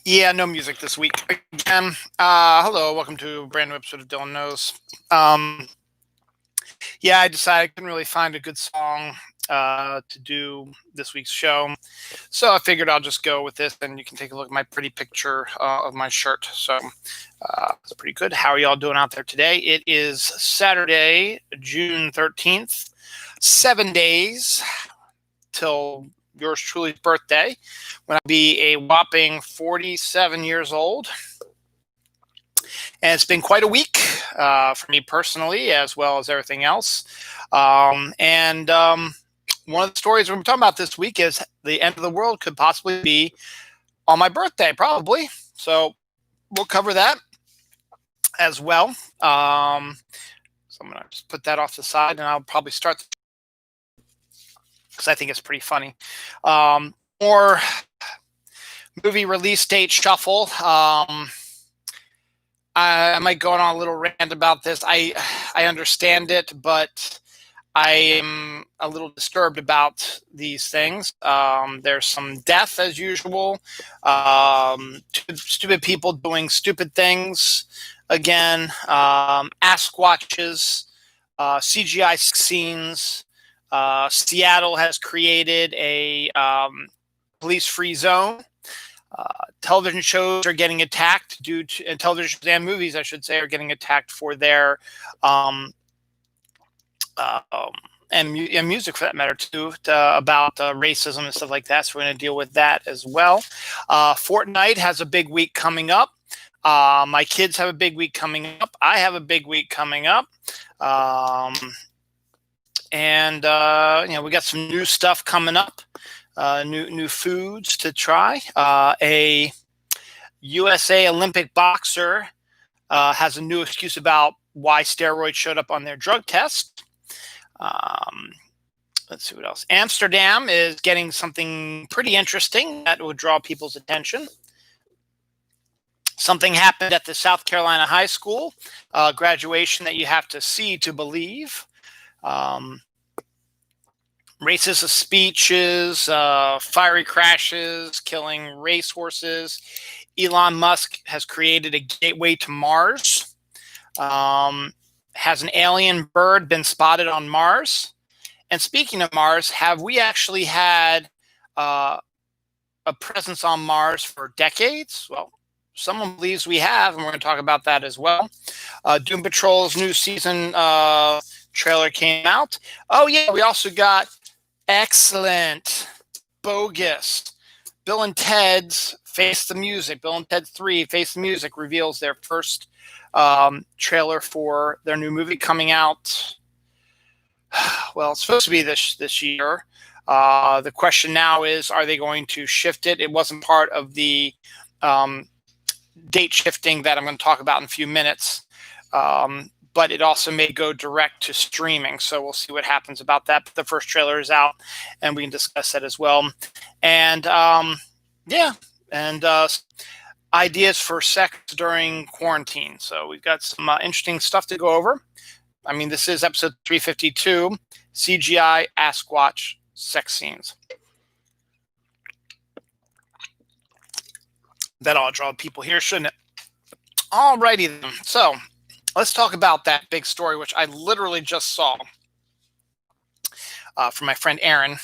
Yeah, no music this week again. Hello, welcome to a brand new episode of Dylan Knows. Yeah, I decided I couldn't really find a good song to do this week's show, so I figured I'll just go with this, and you can take a look at my pretty picture of my shirt. So it's pretty good. How are y'all doing out there today? It is Saturday, June 13th. 7 days till yours truly's birthday, when I'll be a whopping 47 years old. And it's been quite a week for me personally, as well as everything else. And one of the stories we're talking about this week is the end of the world could possibly be on my birthday, probably. So we'll cover that as well. So I'm going to just put that off the side, and I'll probably start because I think it's pretty funny. More movie release date shuffle. I might go on a little rant about this. I understand it, but I am a little disturbed about these things. There's some death as usual. Stupid people doing stupid things again. Assquatches, CGI scenes. Seattle has created a police-free zone. Television shows are getting attacked and television and movies, I should say, are getting attacked for their and music for that matter too, about racism and stuff like that. So we're going to deal with that as well. Fortnite has a big week coming up. My kids have a big week coming up. I have a big week coming up. And we got some new stuff coming up. New foods to try. A USA Olympic boxer has a new excuse about why steroids showed up on their drug test. Let's see what else. Amsterdam is getting something pretty interesting that would draw people's attention. Something happened at the South Carolina high school graduation that you have to see to believe. Racist speeches, fiery crashes, killing racehorses. Elon Musk has created a gateway to Mars. Has an alien bird been spotted on Mars? And speaking of Mars, have we actually had a presence on Mars for decades? Well, someone believes we have, and we're going to talk about that as well. Doom Patrol's new season trailer came out. Oh, yeah, we also got excellent, bogus Bill and Ted's Face the Music. Bill and Ted 3 Face the Music reveals their first trailer for their new movie coming out. Well, it's supposed to be this year. The question now is, are they going to shift it? It wasn't part of the date shifting that I'm going to talk about in a few minutes. But it also may go direct to streaming. So we'll see what happens about that. But the first trailer is out, and we can discuss that as well. And ideas for sex during quarantine. So we've got some interesting stuff to go over. I mean, this is episode 352, CGI Assquatch sex scenes. That ought to draw people here, shouldn't it? All righty then. So let's talk about that big story, which I literally just saw from my friend Aaron.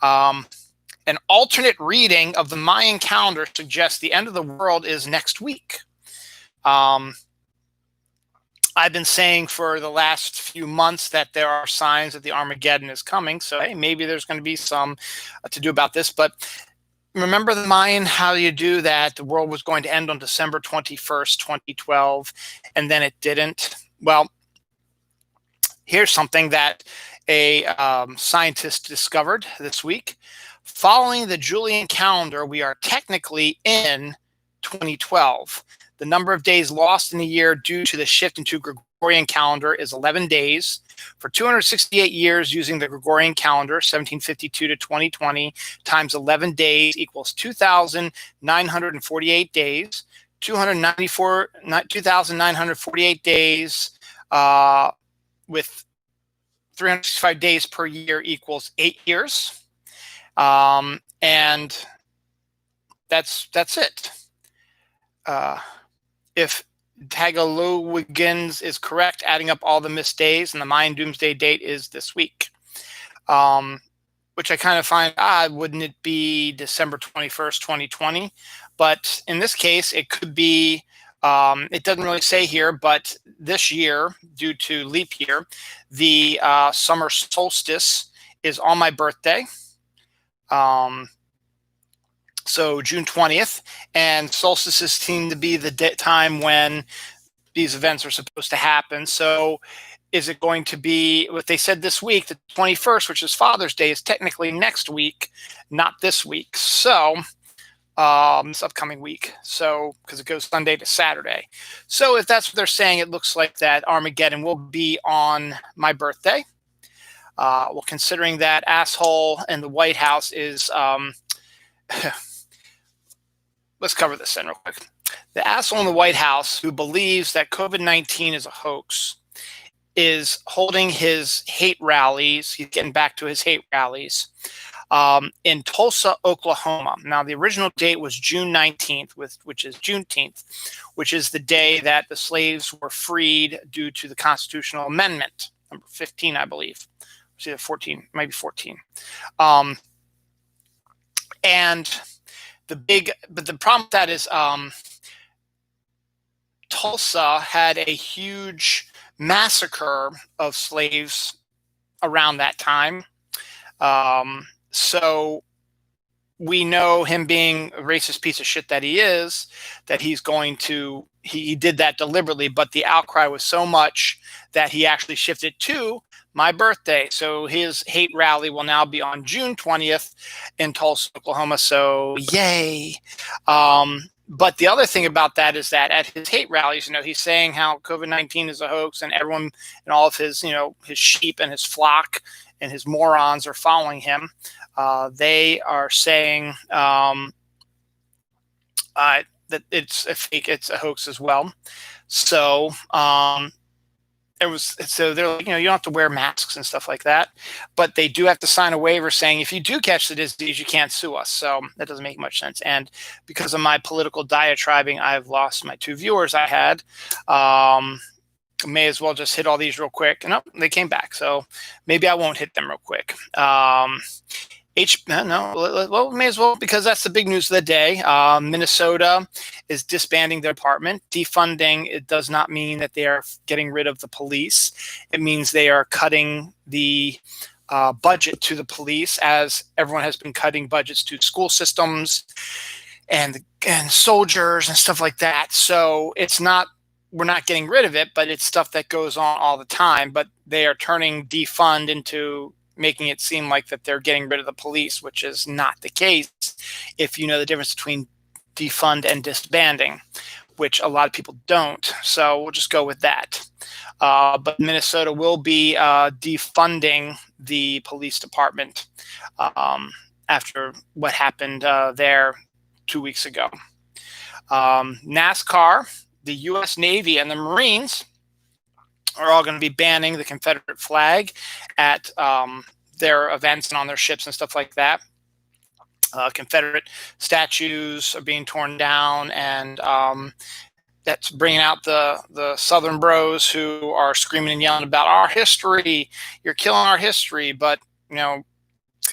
An alternate reading of the Mayan calendar suggests the end of the world is next week. I've been saying for the last few months that there are signs that the Armageddon is coming. So, hey, maybe there's going to be some to do about this. But remember the Mayan, how you do that? The world was going to end on December 21st, 2012, and then it didn't. Well, here's something that a scientist discovered this week. Following the Julian calendar, we are technically in 2012. The number of days lost in a year due to the shift into Gregorian calendar is 11 days. For 268 years using the Gregorian calendar, 1752 to 2020, times 11 days equals 2,948 days. 2,948 days with 365 days per year equals 8 years. And that's it. if Tagalogans is correct, adding up all the missed days, and the Mayan doomsday date is this week. Which I kind of find odd. Wouldn't it be December 21st, 2020? But in this case, it could be, it doesn't really say here, but this year, due to leap year, the summer solstice is on my birthday. So June 20th, and solstices seem to be the time when these events are supposed to happen. So is it going to be what they said this week, the 21st, which is Father's Day, is technically next week, not this week. So this upcoming week. So because it goes Sunday to Saturday. So if that's what they're saying, it looks like that Armageddon will be on my birthday. Well, considering that asshole in the White House is let's cover this then real quick. The asshole in the White House who believes that COVID-19 is a hoax is holding his hate rallies. He's getting back to his hate rallies in Tulsa, Oklahoma. Now, the original date was June 19th, which is Juneteenth, which is the day that the slaves were freed due to the constitutional amendment, number 15, I believe. It's either 14, maybe 14. And but the problem with that is Tulsa had a huge massacre of slaves around that time. So we know him being a racist piece of shit that he is, that he's going to, he did that deliberately, but the outcry was so much that he actually shifted to my birthday. So his hate rally will now be on June 20th in Tulsa, Oklahoma. So yay. But the other thing about that is that at his hate rallies, he's saying how COVID-19 is a hoax, and everyone and all of his, his sheep and his flock and his morons are following him. They are saying that it's a fake, it's a hoax as well. So they're like, you don't have to wear masks and stuff like that, but they do have to sign a waiver saying if you do catch the disease, you can't sue us. So that doesn't make much sense. And because of my political diatribing, I've lost my 2 viewers I had. May as well just hit all these real quick. And they came back. So maybe I won't hit them real quick. Well, may as well, because that's the big news of the day. Minnesota is disbanding their department. Defunding, it does not mean that they are getting rid of the police. It means they are cutting the budget to the police, as everyone has been cutting budgets to school systems and soldiers and stuff like that. So it's not, we're not getting rid of it, but it's stuff that goes on all the time. But they are turning defund into making it seem like that they're getting rid of the police, which is not the case if you know the difference between defund and disbanding, which a lot of people don't. So we'll just go with that. But Minnesota will be defunding the police department after what happened there 2 weeks ago. NASCAR, the U.S. Navy, and the Marines are all going to be banning the Confederate flag at their events and on their ships and stuff like that. Confederate statues are being torn down, and that's bringing out the Southern bros who are screaming and yelling about our history. You're killing our history, but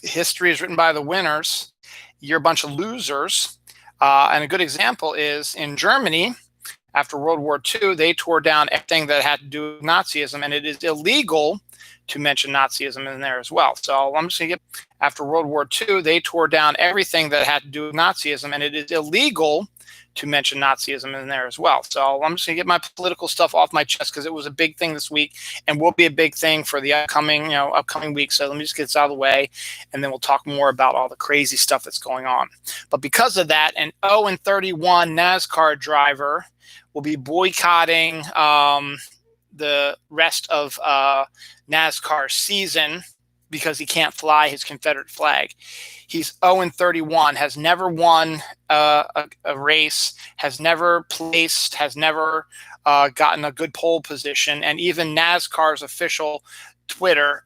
history is written by the winners. You're a bunch of losers. And a good example is in Germany. After World War II, they tore down everything that had to do with Nazism, and it is illegal to mention Nazism in there as well. So I'm just going to after World War II, they tore down everything that had to do with Nazism, and it is illegal to mention Nazism in there as well. So I'm just going to get my political stuff off my chest because it was a big thing this week and will be a big thing for the upcoming week. So let me just get this out of the way, and then we'll talk more about all the crazy stuff that's going on. But because of that, an 0-31 NASCAR driver will be boycotting the rest of NASCAR season because he can't fly his Confederate flag. He's 0-31, has never won a race, has never placed, has never gotten a good pole position, and even NASCAR's official Twitter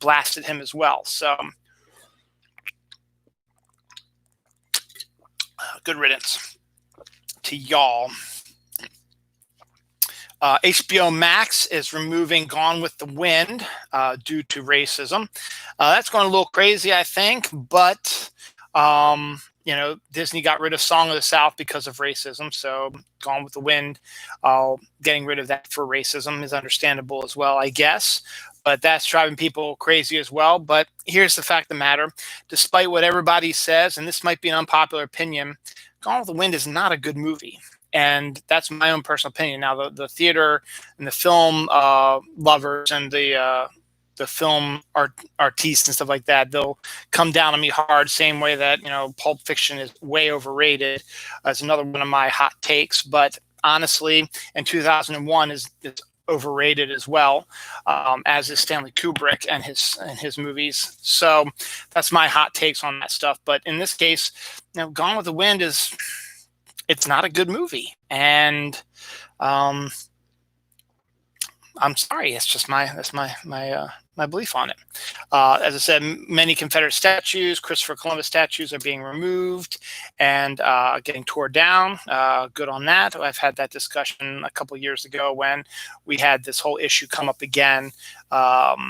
blasted him as well. So good riddance. to y'all. HBO Max is removing Gone with the Wind due to racism. That's going a little crazy, I think, but Disney got rid of Song of the South because of racism. So Gone with the Wind, getting rid of that for racism is understandable as well, I guess. But that's driving people crazy as well. But here's the fact of the matter. Despite what everybody says, and this might be an unpopular opinion, Gone with the Wind is not a good movie. And that's my own personal opinion. Now, the theater and the film lovers and the film artistes and stuff like that, they'll come down on me hard, same way that, Pulp Fiction is way overrated. That's another one of my hot takes. But honestly, in 2001 is overrated as well, as is Stanley Kubrick and his movies. So that's my hot takes on that stuff. But in this case, Gone with the Wind it's not a good movie, and I'm sorry. It's just my belief on it. As I said, many Confederate statues, Christopher Columbus statues, are being removed and getting torn down. Good on that. I've had that discussion a couple years ago when we had this whole issue come up again last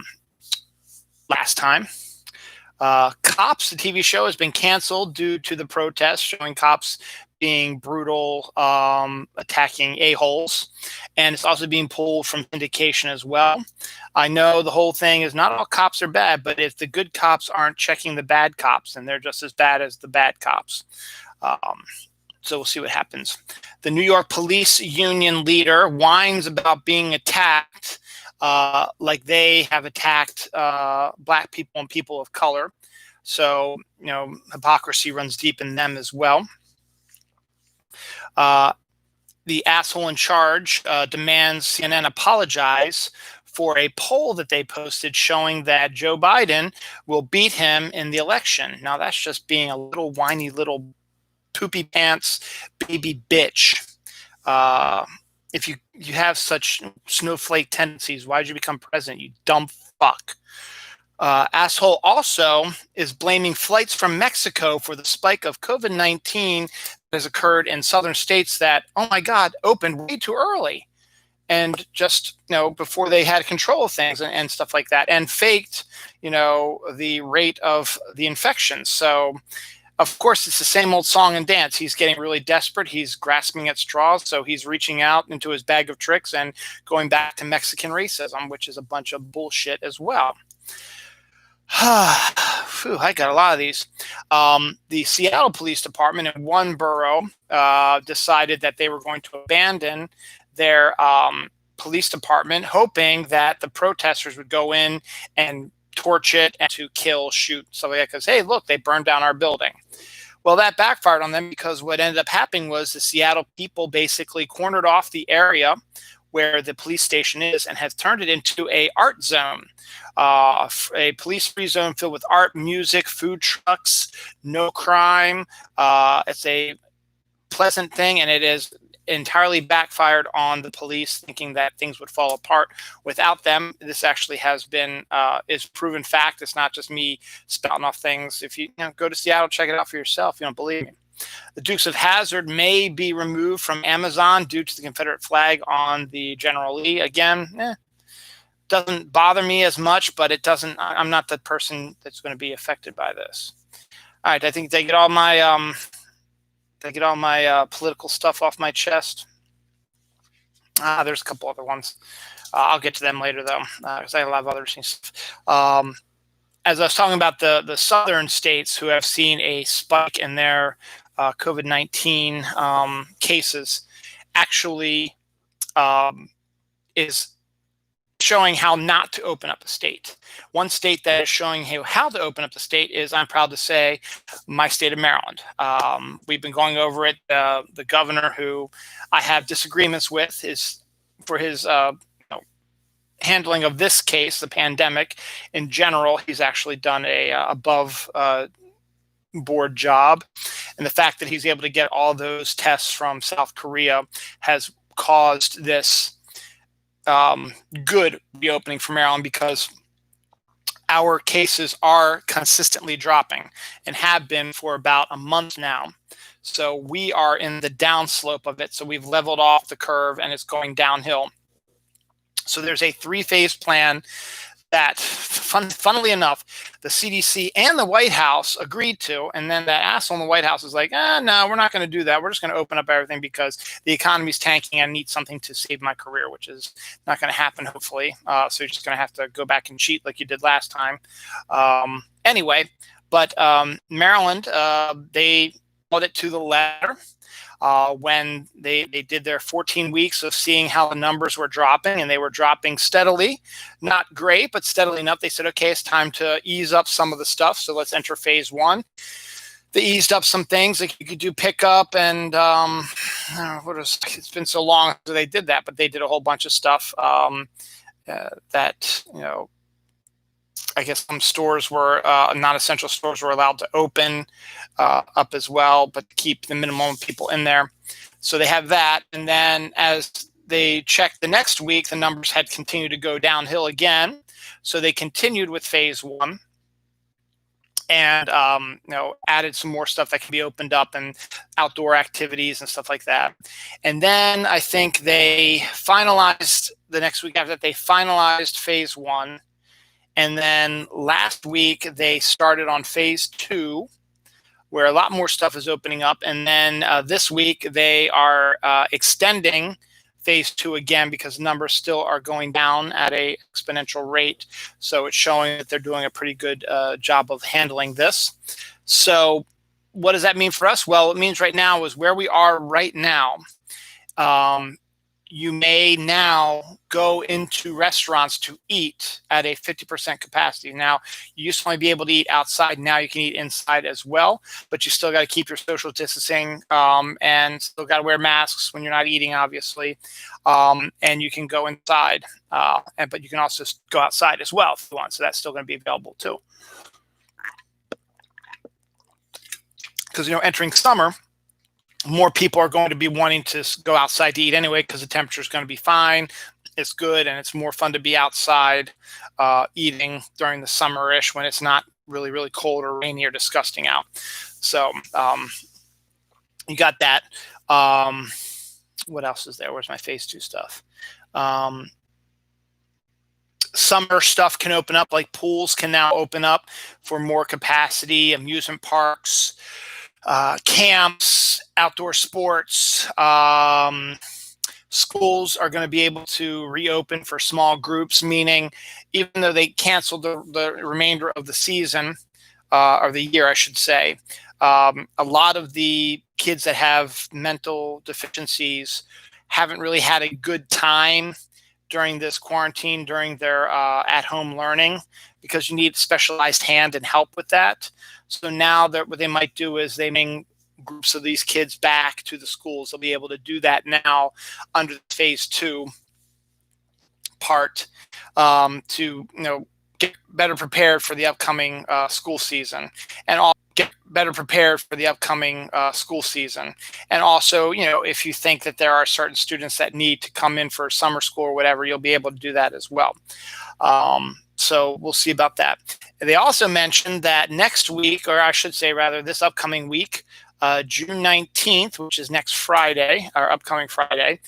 time. Cops, the TV show, has been canceled due to the protests showing cops being brutal, attacking a-holes, and it's also being pulled from syndication as well. I know the whole thing is not all cops are bad, but if the good cops aren't checking the bad cops, then they're just as bad as the bad cops. So we'll see what happens. The New York Police Union leader whines about being attacked like they have attacked black people and people of color. So, hypocrisy runs deep in them as well. The asshole in charge demands CNN apologize for a poll that they posted showing that Joe Biden will beat him in the election. Now, that's just being a little whiny little poopy pants baby bitch. If you have such snowflake tendencies, why did you become president, you dumb fuck? Asshole also is blaming flights from Mexico for the spike of COVID-19 that has occurred in southern states that, oh my God, opened way too early. And just, before they had control of things and stuff like that, and faked, the rate of the infections. So, of course, it's the same old song and dance. He's getting really desperate. He's grasping at straws. So he's reaching out into his bag of tricks and going back to Mexican racism, which is a bunch of bullshit as well. Phew, I got a lot of these. The Seattle Police Department in one borough decided that they were going to abandon their police department, hoping that the protesters would go in and torch it and to kill, shoot, stuff like that. Because, hey, look, they burned down our building. Well, that backfired on them because what ended up happening was the Seattle people basically cornered off the area where the police station is and have turned it into a art zone, a police-free zone filled with art, music, food trucks, no crime. It's a pleasant thing, and it is entirely backfired on the police, thinking that things would fall apart without them. This actually has been is proven fact. It's not just me spouting off things. If you, go to Seattle, check it out for yourself. You don't believe me. The Dukes of Hazzard may be removed from Amazon due to the Confederate flag on the General Lee. Again, doesn't bother me as much, but it doesn't. I'm not the person that's going to be affected by this. All right, I think they get all my political stuff off my chest. There's a couple other ones. I'll get to them later, though, because I have a lot of other stuff. As I was talking about the southern states who have seen a spike in their COVID-19 cases, actually is showing how not to open up the state. One state that is showing how to open up the state is, I'm proud to say, my state of Maryland. We've been going over it. The governor, who I have disagreements with, for his handling of this case, the pandemic in general. He's actually done a above board job, and the fact that he's able to get all those tests from South Korea has caused this good reopening for Maryland, because our cases are consistently dropping and have been for about a month now. So we are in the downslope of it. So we've leveled off the curve and it's going downhill. So there's a 3-phase plan that, funnily enough, the CDC and the White House agreed to. And then that asshole in the White House is like, no, we're not going to do that. We're just going to open up everything because the economy's tanking. I need something to save my career, which is not going to happen, hopefully. So you're just going to have to go back and cheat like you did last time. Anyway, but Maryland, they followed it to the letter. When they did their 14 weeks of seeing how the numbers were dropping, and they were dropping steadily, not great, but steadily enough. They said, okay, it's time to ease up some of the stuff. So let's enter phase 1. They eased up some things, like you could do pickup and it's been so long since they did that, but they did a whole bunch of stuff that, I guess some stores were, non-essential stores were allowed to open up as well, but keep the minimum of people in there. So they have that. And then as they checked the next week, the numbers had continued to go downhill again. So they continued with phase 1 and, added some more stuff that can be opened up and outdoor activities and stuff like that. And then I think they finalized the next week after that, they finalized phase 1. And then last week, they started on phase 2, where a lot more stuff is opening up. And then this week, they are extending phase 2 again because numbers still are going down at an exponential rate. So it's showing that they're doing a pretty good job of handling this. So what does that mean for us? Well, it means right now is where we are right now. You may now go into restaurants to eat at a 50% capacity. Now, you used to only be able to eat outside. Now you can eat inside as well, but you still got to keep your social distancing and still got to wear masks when you're not eating, obviously. And you can go inside, but you can also go outside as well if you want. So that's still going to be available too. Because, entering summer, more people are going to be wanting to go outside to eat anyway because the temperature is going to be fine. It's good, and it's more fun to be outside eating during the summer-ish when it's not really, really cold or rainy or disgusting out. So you got that. What else is there? Where's my phase 2 stuff? Summer stuff can open up, like pools can now open up for more capacity, amusement parks, camps, outdoor sports. Schools are going to be able to reopen for small groups, meaning even though they canceled the remainder of the season, or the year, I should say, a lot of the kids that have mental deficiencies haven't really had a good time during this quarantine, during their at-home learning, because you need specialized hand and help with that. So now what they might do is they bring groups of these kids back to the schools. They'll be able to do that now under the phase 2 part to get better prepared for the upcoming school season, and also get better prepared for the upcoming school season. And also, if you think that there are certain students that need to come in for summer school or whatever, you'll be able to do that as well. So we'll see about that. They also mentioned that next week, or I should say rather this upcoming week, June 19th, which is next Friday, or upcoming Friday,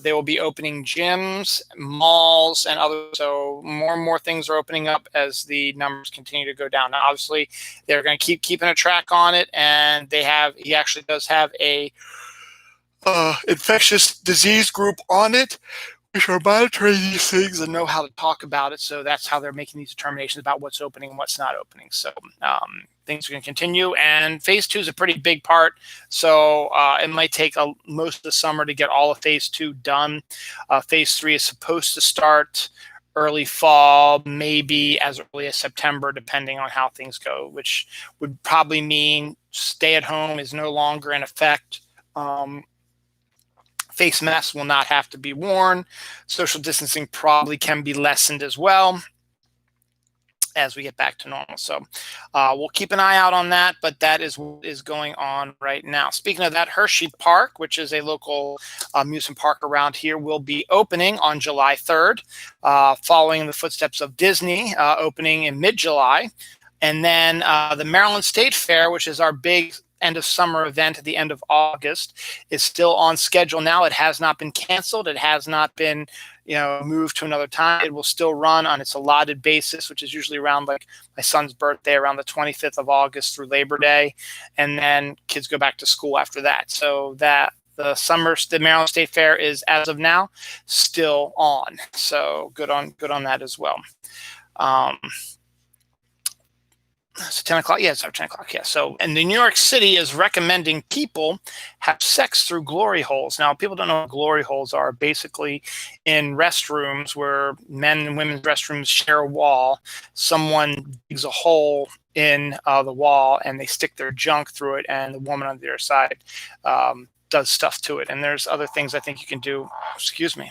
they will be opening gyms, malls, and others. So more and more things are opening up as the numbers continue to go down. Now, obviously, they're going to keep keeping a track on it, and he actually does have a infectious disease group on it, which are monitoring these things and know how to talk about it. So that's how they're making these determinations about what's opening and what's not opening. So things are going to continue. And phase 2 is a pretty big part. So it might take most of the summer to get all of phase 2 done. Phase 3 is supposed to start early fall, maybe as early as September, depending on how things go, which would probably mean stay at home is no longer in effect. Face masks will not have to be worn. Social distancing probably can be lessened as well as we get back to normal. So we'll keep an eye out on that, but that is what is going on right now. Speaking of that, Hershey Park, which is a local amusement park around here, will be opening on July 3rd, following in the footsteps of Disney, opening in mid-July. And then the Maryland State Fair, which is our big end of summer event at the end of August is still on schedule now. It has not been canceled. It has not been, moved to another time. It will still run on its allotted basis, which is usually around like my son's birthday, around the 25th of August through Labor Day. And then kids go back to school after that. So that the Maryland State Fair is, as of now, still on. So good on that as well. So 10 o'clock. Yeah, it's 10 o'clock. Yeah. So, and the New York City is recommending people have sex through glory holes. Now, people don't know what glory holes are. Basically, in restrooms where men and women's restrooms share a wall, someone digs a hole in the wall and they stick their junk through it, and the woman on the other side does stuff to it. And there's other things I think you can do,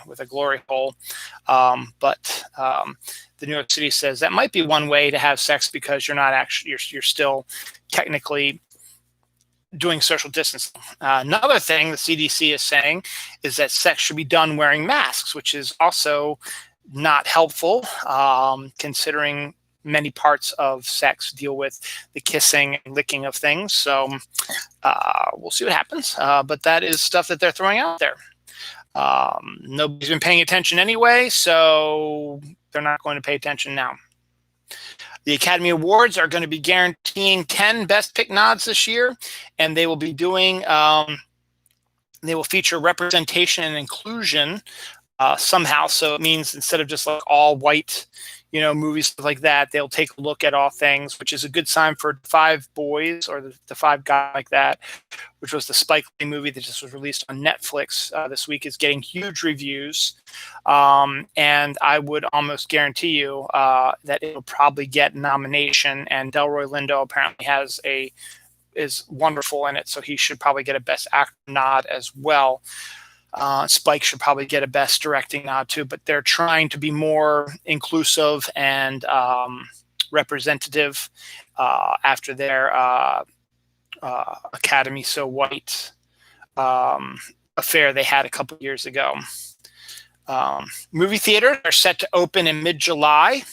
with a glory hole. But the New York City says that might be one way to have sex, because you're not actually, you're still technically doing social distancing. Another thing the CDC is saying is that sex should be done wearing masks, which is also not helpful, considering many parts of sex deal with the kissing and licking of things. So we'll see what happens. But that is stuff that they're throwing out there. Nobody's been paying attention anyway, so they're not going to pay attention now. The Academy Awards are going to be guaranteeing 10 Best Pick nods this year, and they will be doing, they will feature representation and inclusion somehow. So it means instead of just like all white, movies, stuff like that, they'll take a look at all things, which is a good sign for Five Boys, or the Five Guys like that, which was the Spike Lee movie that just was released on Netflix this week, is getting huge reviews. And I would almost guarantee you that it'll probably get nomination. And Delroy Lindo apparently is wonderful in it, so he should probably get a Best Actor nod as well. Spike should probably get a Best Directing nod too, but they're trying to be more inclusive and representative after their Academy So White affair they had a couple years ago. Movie theaters are set to open in mid-July.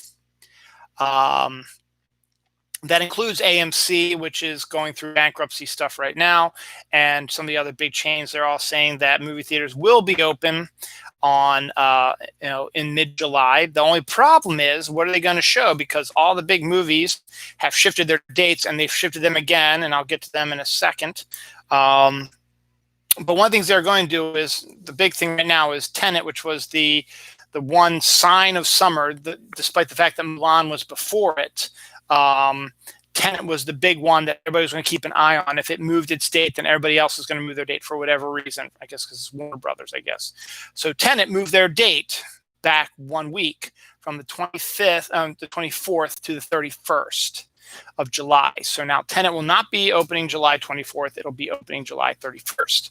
That includes AMC, which is going through bankruptcy stuff right now, and some of the other big chains. They're all saying that movie theaters will be open on, in mid-July. The only problem is, what are they going to show? Because all the big movies have shifted their dates, and they've shifted them again, and I'll get to them in a second. But one of the things they're going to do is, the big thing right now is Tenet, which was the one sign of summer, despite the fact that Mulan was before it. Tenet was the big one that everybody was going to keep an eye on. If it moved its date, then everybody else is going to move their date for whatever reason. I guess because it's Warner Brothers, I guess. So Tenet moved their date back 1 week from the 24th to the 31st of July. So now Tenet will not be opening July 24th. It'll be opening July 31st.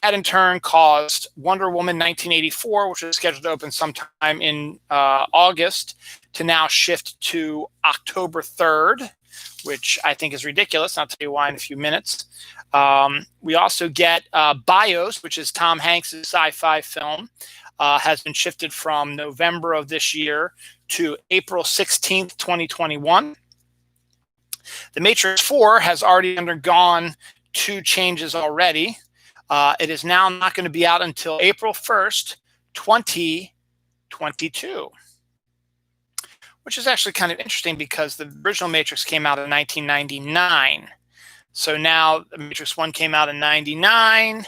That in turn caused Wonder Woman 1984, which was scheduled to open sometime in August, to now shift to October 3rd, which I think is ridiculous. I'll tell you why in a few minutes. We also get Bios, which is Tom Hanks' sci-fi film, has been shifted from November of this year to April 16th, 2021. The Matrix 4 has already undergone 2 changes already. It is now not going to be out until April 1st, 2022. Which is actually kind of interesting, because the original Matrix came out in 1999. So now the Matrix 1 came out in 99,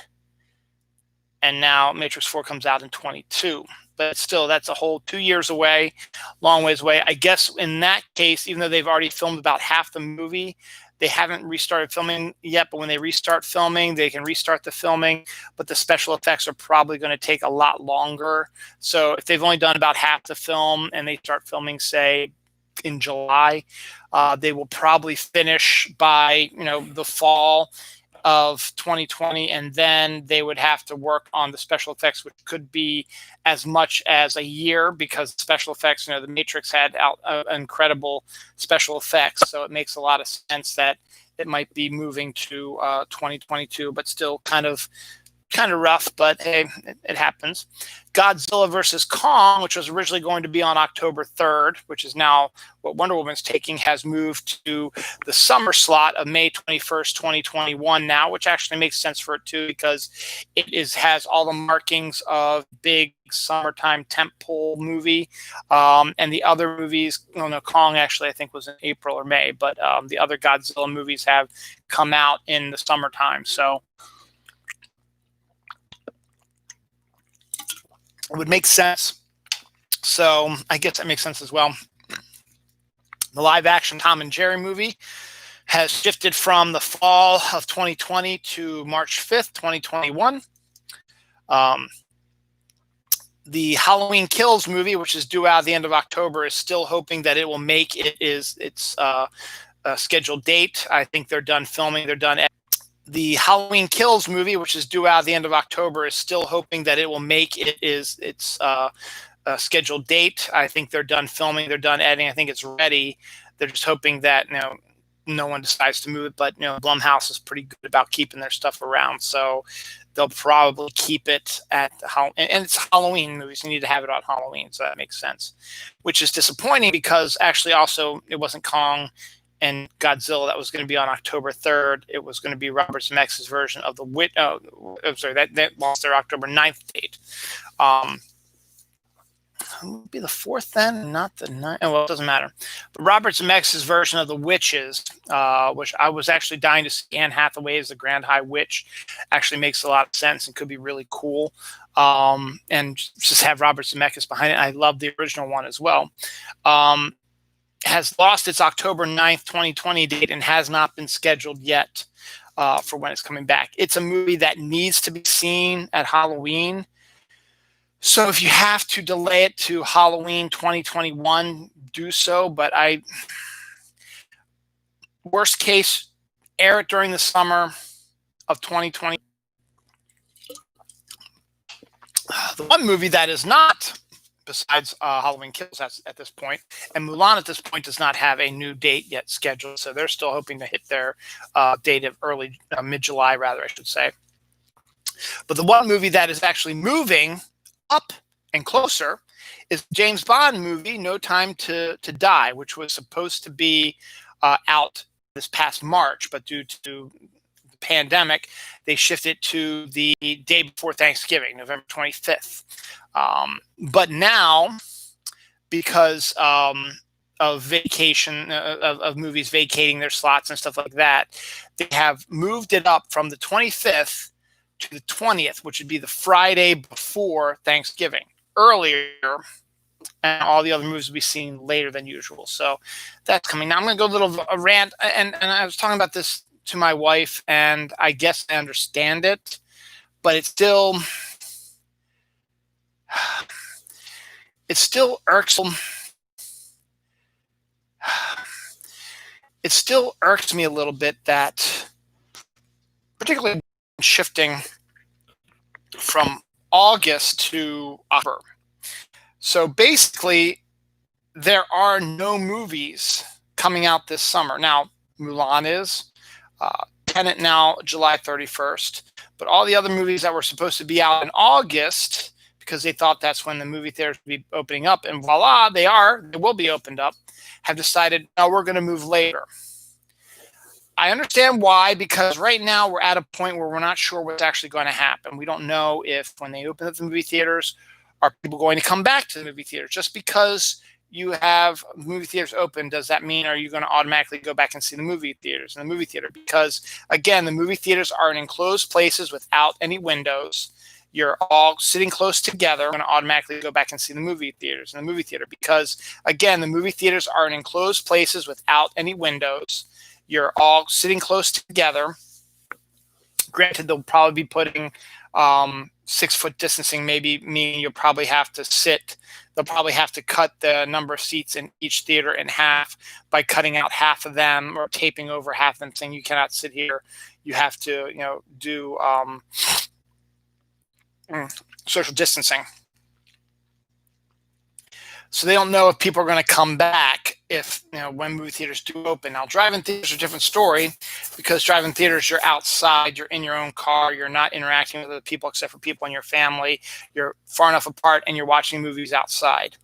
and now Matrix 4 comes out in 22. But still, that's a whole 2 years away, long ways away. I guess in that case, even though they've already filmed about half the movie, they haven't restarted filming yet, but when they restart filming, they can restart the filming, but the special effects are probably going to take a lot longer. So if they've only done about half the film and they start filming, say, in July, they will probably finish by, the fall of 2020, and then they would have to work on the special effects, which could be as much as a year, because special effects, the Matrix had incredible special effects, so it makes a lot of sense that it might be moving to 2022, but still kind of kind of rough, but hey, it happens. Godzilla versus Kong, which was originally going to be on October 3rd, which is now what Wonder Woman's taking, has moved to the summer slot of May 21st, 2021 now, which actually makes sense for it too, because has all the markings of big summertime tentpole movie. And the other movies, no, Kong actually I think was in April or May, but the other Godzilla movies have come out in the summertime. So it would make sense. So I guess that makes sense as well. The live action Tom and Jerry movie has shifted from the fall of 2020 to March 5th, 2021. The Halloween Kills movie, which is due out at the end of October, is still hoping that it will make its scheduled date. I think they're done filming. They're done. The Halloween Kills movie, which is due out at the end of October, is still hoping that it will make its scheduled date. I think they're done filming. They're done editing. I think it's ready. They're just hoping that no one decides to move it. But Blumhouse is pretty good about keeping their stuff around, so they'll probably keep it at and it's Halloween movies. You need to have it on Halloween, so that makes sense. Which is disappointing because actually also it wasn't Kong and Godzilla that was going to be on October 3rd. It was going to be Robert Zemeckis' version of the Witch. I'm sorry, that lost their October 9th date. It would be the 4th then, not the 9th. Well, it doesn't matter. But Robert Zemeckis' version of the Witches, which I was actually dying to see Anne Hathaway as the Grand High Witch, actually makes a lot of sense and could be really cool. And just have Robert Zemeckis behind it. I love the original one as well. Has lost its October 9th, 2020 date and has not been scheduled yet for when it's coming back. It's a movie that needs to be seen at Halloween. So if you have to delay it to Halloween 2021, do so. But worst case, air it during the summer of 2020. The one movie that is not, besides Halloween Kills at this point, and Mulan at this point does not have a new date yet scheduled, so they're still hoping to hit their date of mid-July, rather, I should say. But the one movie that is actually moving up and closer is James Bond movie, No Time to Die, which was supposed to be out this past March, but due to the pandemic, they shifted to the day before Thanksgiving, November 25th. But now, because of vacation, of movies vacating their slots and stuff like that, they have moved it up from the 25th to the 20th, which would be the Friday before Thanksgiving, earlier, and all the other movies will be seen later than usual. So that's coming. Now I'm going to go a little rant, and I was talking about this to my wife, and I guess I understand it, but it's still irksome. It still irks me a little bit that, particularly shifting from August to October. So basically, there are no movies coming out this summer. Now, Mulan is, Tenet now July 31st, but all the other movies that were supposed to be out in August, because they thought that's when the movie theaters would be opening up, and voila, they will be opened up, have decided, no, we're going to move later. I understand why, because right now we're at a point where we're not sure what's actually going to happen. We don't know if when they open up the movie theaters, are people going to come back to the movie theaters? Just because you have movie theaters open, does that mean are you going to automatically go back and see the movie theaters in the movie theater? Because, again, the movie theaters are in enclosed places without any windows. You're all sitting close together. You're going to automatically go back and see the movie theaters in the movie theater. Because, again, the movie theaters are in enclosed places without any windows. You're all sitting close together. Granted, they'll probably be putting 6-foot distancing, maybe, meaning you'll probably have to sit. They'll probably have to cut the number of seats in each theater in half by cutting out half of them or taping over half of them, saying you cannot sit here. You have to, do social distancing. So they don't know if people are going to come back if, when movie theaters do open. Now, drive-in theaters are a different story, because drive-in theaters, you're outside, you're in your own car, you're not interacting with other people except for people in your family. You're far enough apart, and you're watching movies outside.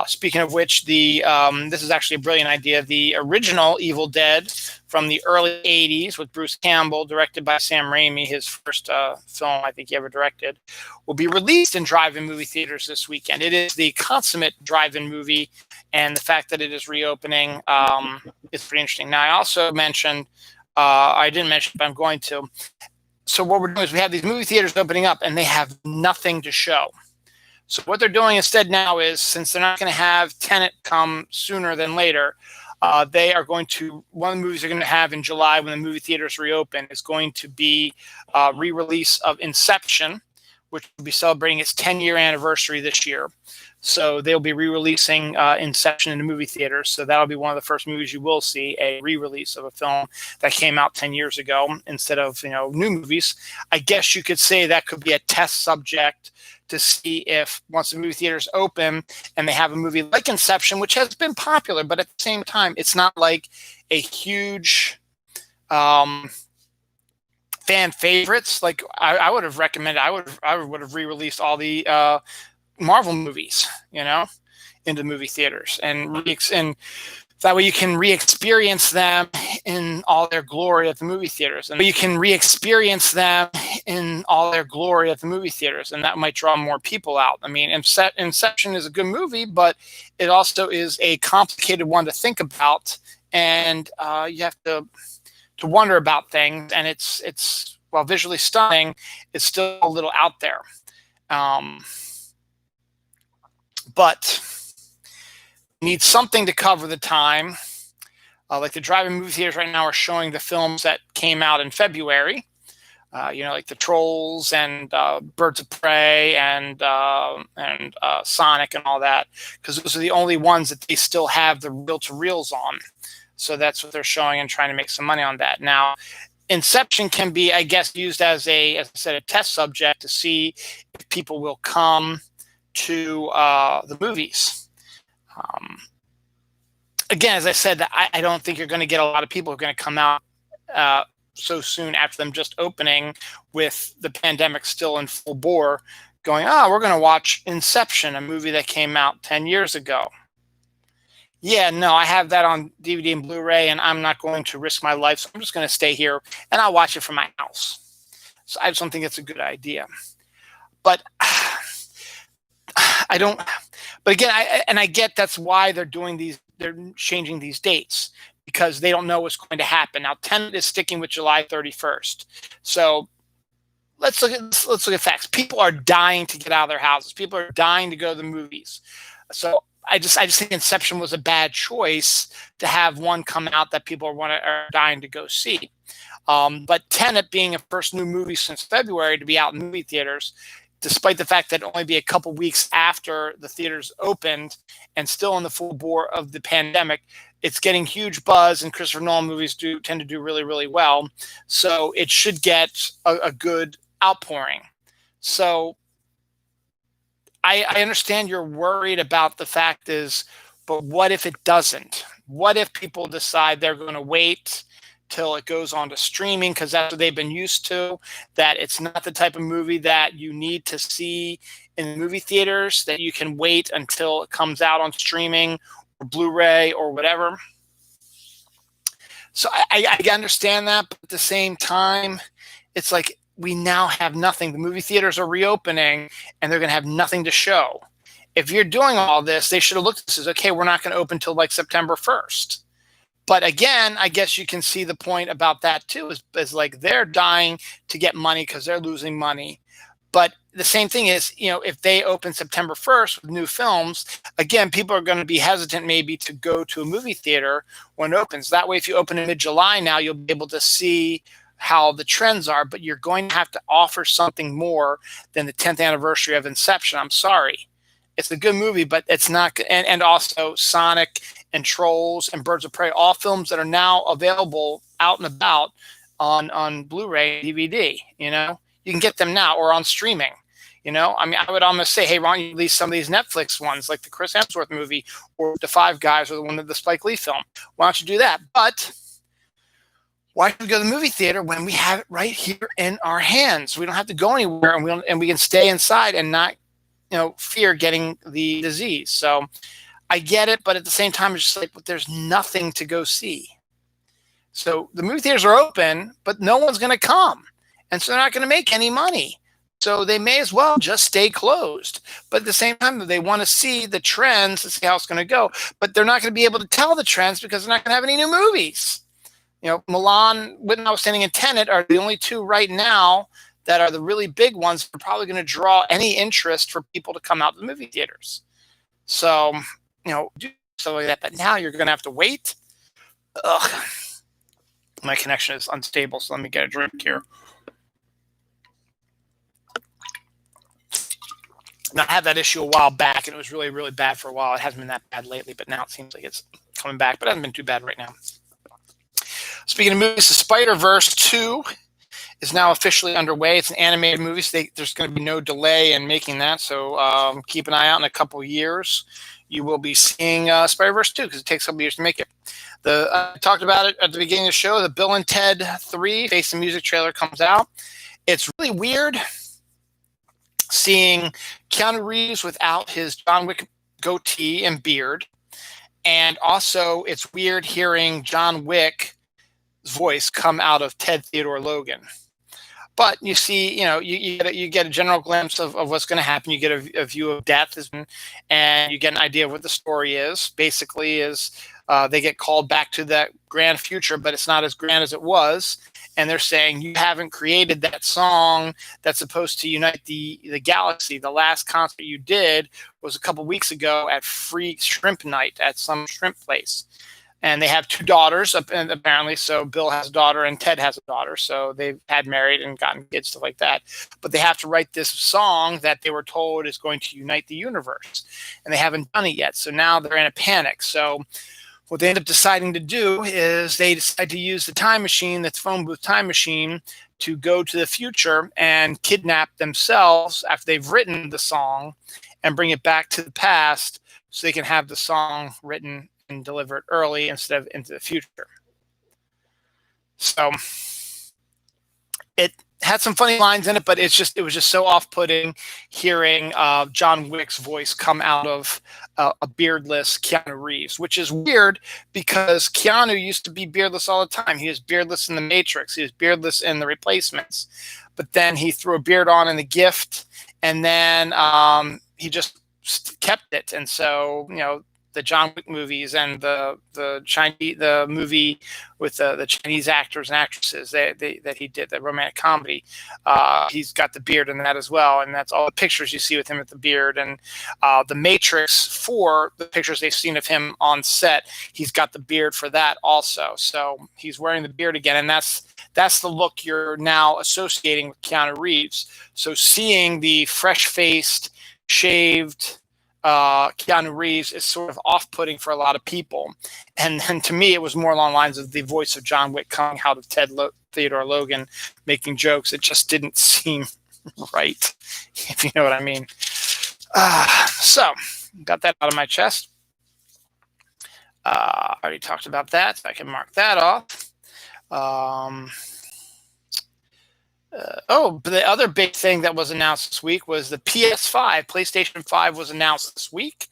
Speaking of which, this is actually a brilliant idea. The original Evil Dead from the early 80s with Bruce Campbell, directed by Sam Raimi, his first film I think he ever directed, will be released in drive-in movie theaters this weekend. It is the consummate drive-in movie, and the fact that it is reopening is pretty interesting. Now, I also mentioned, I didn't mention, but I'm going to. So what we're doing is we have these movie theaters opening up, and they have nothing to show. So what they're doing instead now is, since they're not going to have Tenet come sooner than later, they are going to, one of the movies they're going to have in July when the movie theaters reopen is going to be a re-release of Inception, which will be celebrating its 10-year anniversary this year. So they'll be re-releasing Inception in the movie theaters. So that'll be one of the first movies you will see, a re-release of a film that came out 10 years ago instead of, new movies. I guess you could say that could be a test subject to see if, once the movie theaters open and they have a movie like Inception, which has been popular, but at the same time, it's not like a huge fan favorites. Like I would have recommended, I would have re-released all the Marvel movies, into movie theaters, and that way you can re-experience them in all their glory at the movie theaters. And that might draw more people out. I mean, Inception is a good movie, but it also is a complicated one to think about. And you have to wonder about things. And it's while visually stunning, it's still a little out there. But need something to cover the time. Like the drive-in movie theaters right now are showing the films that came out in February, like the Trolls and Birds of Prey and Sonic and all that, because those are the only ones that they still have the reel-to-reels on. So that's what they're showing and trying to make some money on that. Now, Inception can be, I guess, used as a test subject to see if people will come to the movies. Again, as I said, I don't think you're going to get a lot of people who are going to come out so soon after them just opening, with the pandemic still in full bore, going, we're going to watch Inception, a movie that came out 10 years ago. Yeah, no, I have that on DVD and Blu-ray, and I'm not going to risk my life, so I'm just going to stay here, and I'll watch it from my house. So I just don't think it's a good idea. But I don't. But again, I get that's why they're doing these. They're changing these dates, because they don't know what's going to happen. Now, Tenet is sticking with July 31st. So let's look at facts. People are dying to get out of their houses. People are dying to go to the movies. So I just think Inception was a bad choice to have one come out that people are dying to go see. But Tenet, being a first new movie since February to be out in movie theaters, despite the fact that it'll only be a couple weeks after the theaters opened and still in the full bore of the pandemic, it's getting huge buzz, and Christopher Nolan movies tend to do really, really well. So it should get a good outpouring. So I understand you're worried about the fact is, but what if it doesn't? What if people decide they're going to wait till it goes on to streaming, because that's what they've been used to, that it's not the type of movie that you need to see in movie theaters, that you can wait until it comes out on streaming or Blu-ray or whatever. So I understand that, but at the same time, it's like we now have nothing. The movie theaters are reopening, and they're going to have nothing to show. If you're doing all this, they should have looked at this as, okay, we're not going to open until like September 1st. But again, I guess you can see the point about that too, is like they're dying to get money because they're losing money. But the same thing is, if they open September 1st with new films, again, people are going to be hesitant maybe to go to a movie theater when it opens. That way, if you open in mid-July now, you'll be able to see how the trends are, but you're going to have to offer something more than the 10th anniversary of Inception. I'm sorry. It's a good movie, but it's not. And also Sonic and Trolls and Birds of Prey, all films that are now available out and about on Blu-ray and DVD. You can get them now, or on streaming. I mean, I would almost say, hey, why don't you release some of these Netflix ones, like the Chris Hemsworth movie or the Five Guys or the one of the Spike Lee film? Why don't you do that? But why should we go to the movie theater when we have it right here in our hands? We don't have to go anywhere, and we can stay inside and not, fear getting the disease. So I get it, but at the same time, it's just like, but there's nothing to go see. So the movie theaters are open, but no one's going to come. And so they're not going to make any money. So they may as well just stay closed. But at the same time, they want to see the trends to see how it's going to go. But they're not going to be able to tell the trends because they're not going to have any new movies. Milan, notwithstanding, and Tenet are the only two right now that are the really big ones that are probably going to draw any interest for people to come out to the movie theaters. So, do stuff like that. But now you're going to have to wait. Ugh. My connection is unstable, so let me get a drink here. Now, I had that issue a while back, and it was really, really bad for a while. It hasn't been that bad lately, but now it seems like it's coming back, but it hasn't been too bad right now. Speaking of movies, the Spider-Verse 2 is now officially underway. It's an animated movie, so there's going to be no delay in making that, so keep an eye out in a couple of years. You will be seeing Spider-Verse 2 because it takes a couple years to make it. I talked about it at the beginning of the show. The Bill and Ted 3 Face the Music trailer comes out. It's really weird seeing Keanu Reeves without his John Wick goatee and beard. And also, it's weird hearing John Wick's voice come out of Ted Theodore Logan. But you see, you get a general glimpse of what's going to happen. You get a view of death, and you get an idea of what the story is. Basically, they get called back to that grand future, but it's not as grand as it was. And they're saying, you haven't created that song that's supposed to unite the galaxy. The last concert you did was a couple weeks ago at Free Shrimp Night at some shrimp place. And they have two daughters, apparently. So Bill has a daughter and Ted has a daughter. So they've had married and gotten kids, stuff like that. But they have to write this song that they were told is going to unite the universe. And they haven't done it yet. So now they're in a panic. So what they end up deciding to do is they decide to use the time machine, that's phone booth time machine, to go to the future and kidnap themselves after they've written the song and bring it back to the past so they can have the song written and deliver it early instead of into the future. So it had some funny lines in it, but it was just so off-putting hearing John Wick's voice come out of a beardless Keanu Reeves, which is weird because Keanu used to be beardless all the time. He was beardless in The Matrix. He was beardless in The Replacements. But then he threw a beard on in The Gift, and then he just kept it. And so, the John Wick movies and the movie with the Chinese actors and actresses that he did, the romantic comedy, he's got the beard in that as well, and that's all the pictures you see with him with the beard. And the Matrix 4, the pictures they've seen of him on set, he's got the beard for that also. So he's wearing the beard again, and that's the look you're now associating with Keanu Reeves. So seeing the fresh-faced, shaved Keanu Reeves is sort of off-putting for a lot of people. And to me, it was more along the lines of the voice of John Wick coming out of Theodore Logan making jokes. It just didn't seem right, if you know what I mean. So, got that out of my chest. I already talked about that, so I can mark that off. But the other big thing that was announced this week was the PS5. PlayStation 5 was announced this week,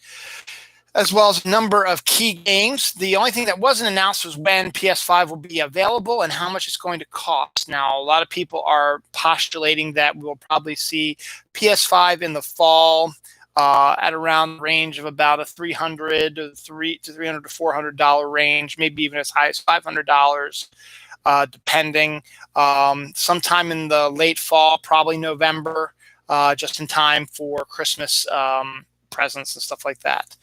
as well as a number of key games. The only thing that wasn't announced was when PS5 will be available and how much it's going to cost. Now, a lot of people are postulating that we'll probably see PS5 in the fall at around the range of about a $300 to $400 range, maybe even as high as $500. Depending, sometime in the late fall, probably November, just in time for Christmas presents and stuff like that.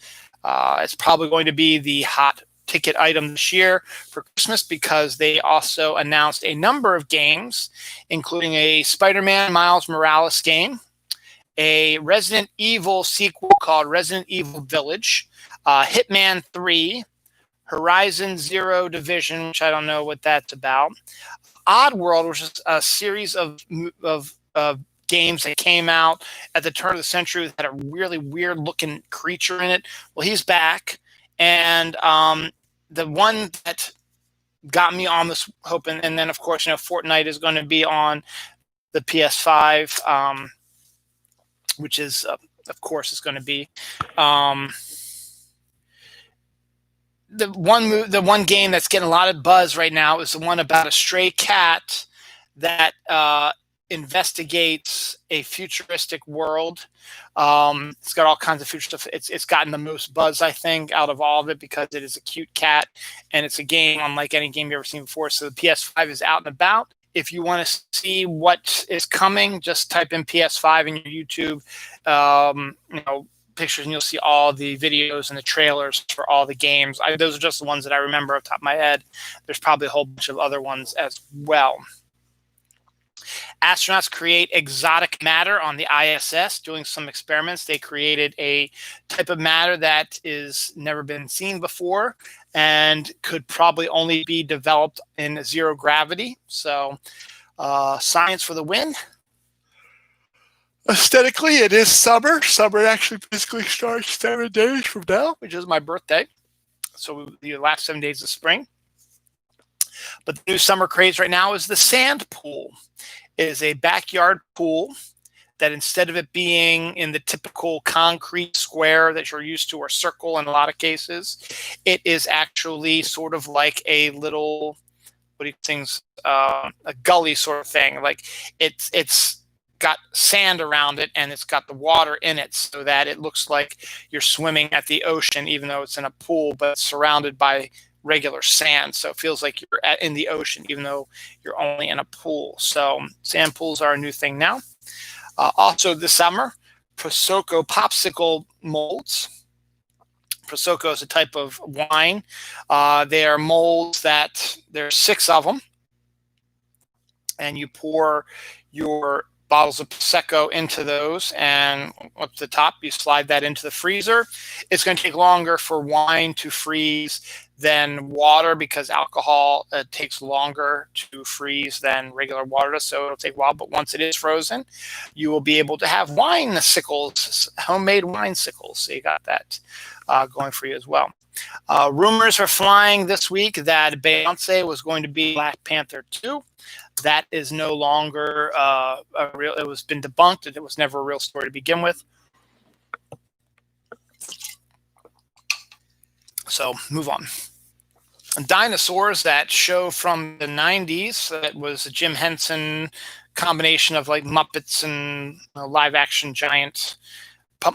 It's probably going to be the hot ticket item this year for Christmas because they also announced a number of games, including a Spider-Man Miles Morales game, a Resident Evil sequel called Resident Evil Village, Hitman 3, Horizon Zero Division, which I don't know what that's about. Oddworld, which is a series of games that came out at the turn of the century that had a really weird looking creature in it. Well, he's back. And the one that got me on this hope, and then of course, Fortnite is going to be on the PS5, which is, of course, is going to be the one game that's getting a lot of buzz right now is the one about a stray cat that investigates a futuristic world. It's got all kinds of future stuff. It's gotten the most buzz, I think, out of all of it because it is a cute cat, and it's a game unlike any game you've ever seen before. So the PS5 is out and about. If you want to see what is coming, just type in PS5 in your YouTube, pictures, and you'll see all the videos and the trailers for all the games. Those are just the ones that I remember off the top of my head. There's probably a whole bunch of other ones as well. Astronauts create exotic matter on the ISS. Doing some experiments, they created a type of matter that is never been seen before and could probably only be developed in zero gravity. So science for the win. Aesthetically, it is summer. Summer actually physically starts 7 days from now, which is my birthday. So the last 7 days of spring. But the new summer craze right now is the sand pool. It is a backyard pool that instead of it being in the typical concrete square that you're used to, or circle in a lot of cases, it is actually sort of like a little, a gully sort of thing. Like it's got sand around it and it's got the water in it so that it looks like you're swimming at the ocean, even though it's in a pool, but it's surrounded by regular sand. So it feels like you're in the ocean, even though you're only in a pool. So sand pools are a new thing now. Also this summer, Prosecco popsicle molds. Prosecco is a type of wine. They are molds that there are 6 of them. And you pour your bottles of Prosecco into those, and up the top, you slide that into the freezer. It's going to take longer for wine to freeze than water because alcohol takes longer to freeze than regular water does, so it'll take a while. But once it is frozen, you will be able to have wine sickles, homemade wine sickles. So you got that going for you as well. Rumors are flying this week that Beyonce was going to be Black Panther 2. That is no longer it was been debunked. It was never a real story to begin with. So move on. Dinosaurs, that show from the 90s that was a Jim Henson combination of like Muppets and live action giant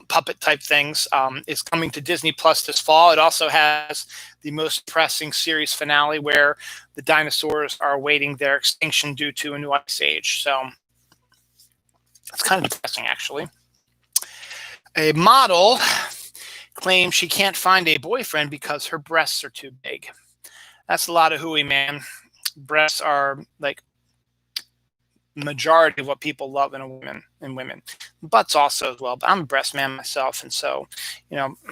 puppet type things, is coming to Disney Plus this fall. It also has the most depressing series finale where the dinosaurs are awaiting their extinction due to a new ice age. So it's kind of depressing, actually. A model claims she can't find a boyfriend because her breasts are too big. That's a lot of hooey, man. Breasts are like majority of what people love in women. Butts also as well, but I'm a breast man myself, and so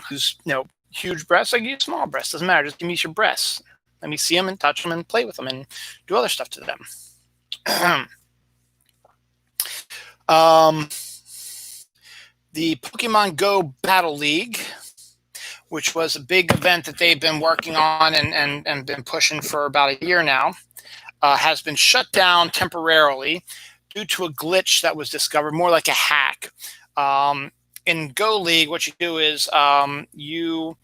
who's huge breasts, I give you small breasts, doesn't matter, just give me your breasts, let me see them and touch them and play with them and do other stuff to them. The Pokemon Go Battle League, which was a big event that they've been working on and been pushing for about a year now, has been shut down temporarily due to a glitch that was discovered, more like a hack. In Go League, what you do is you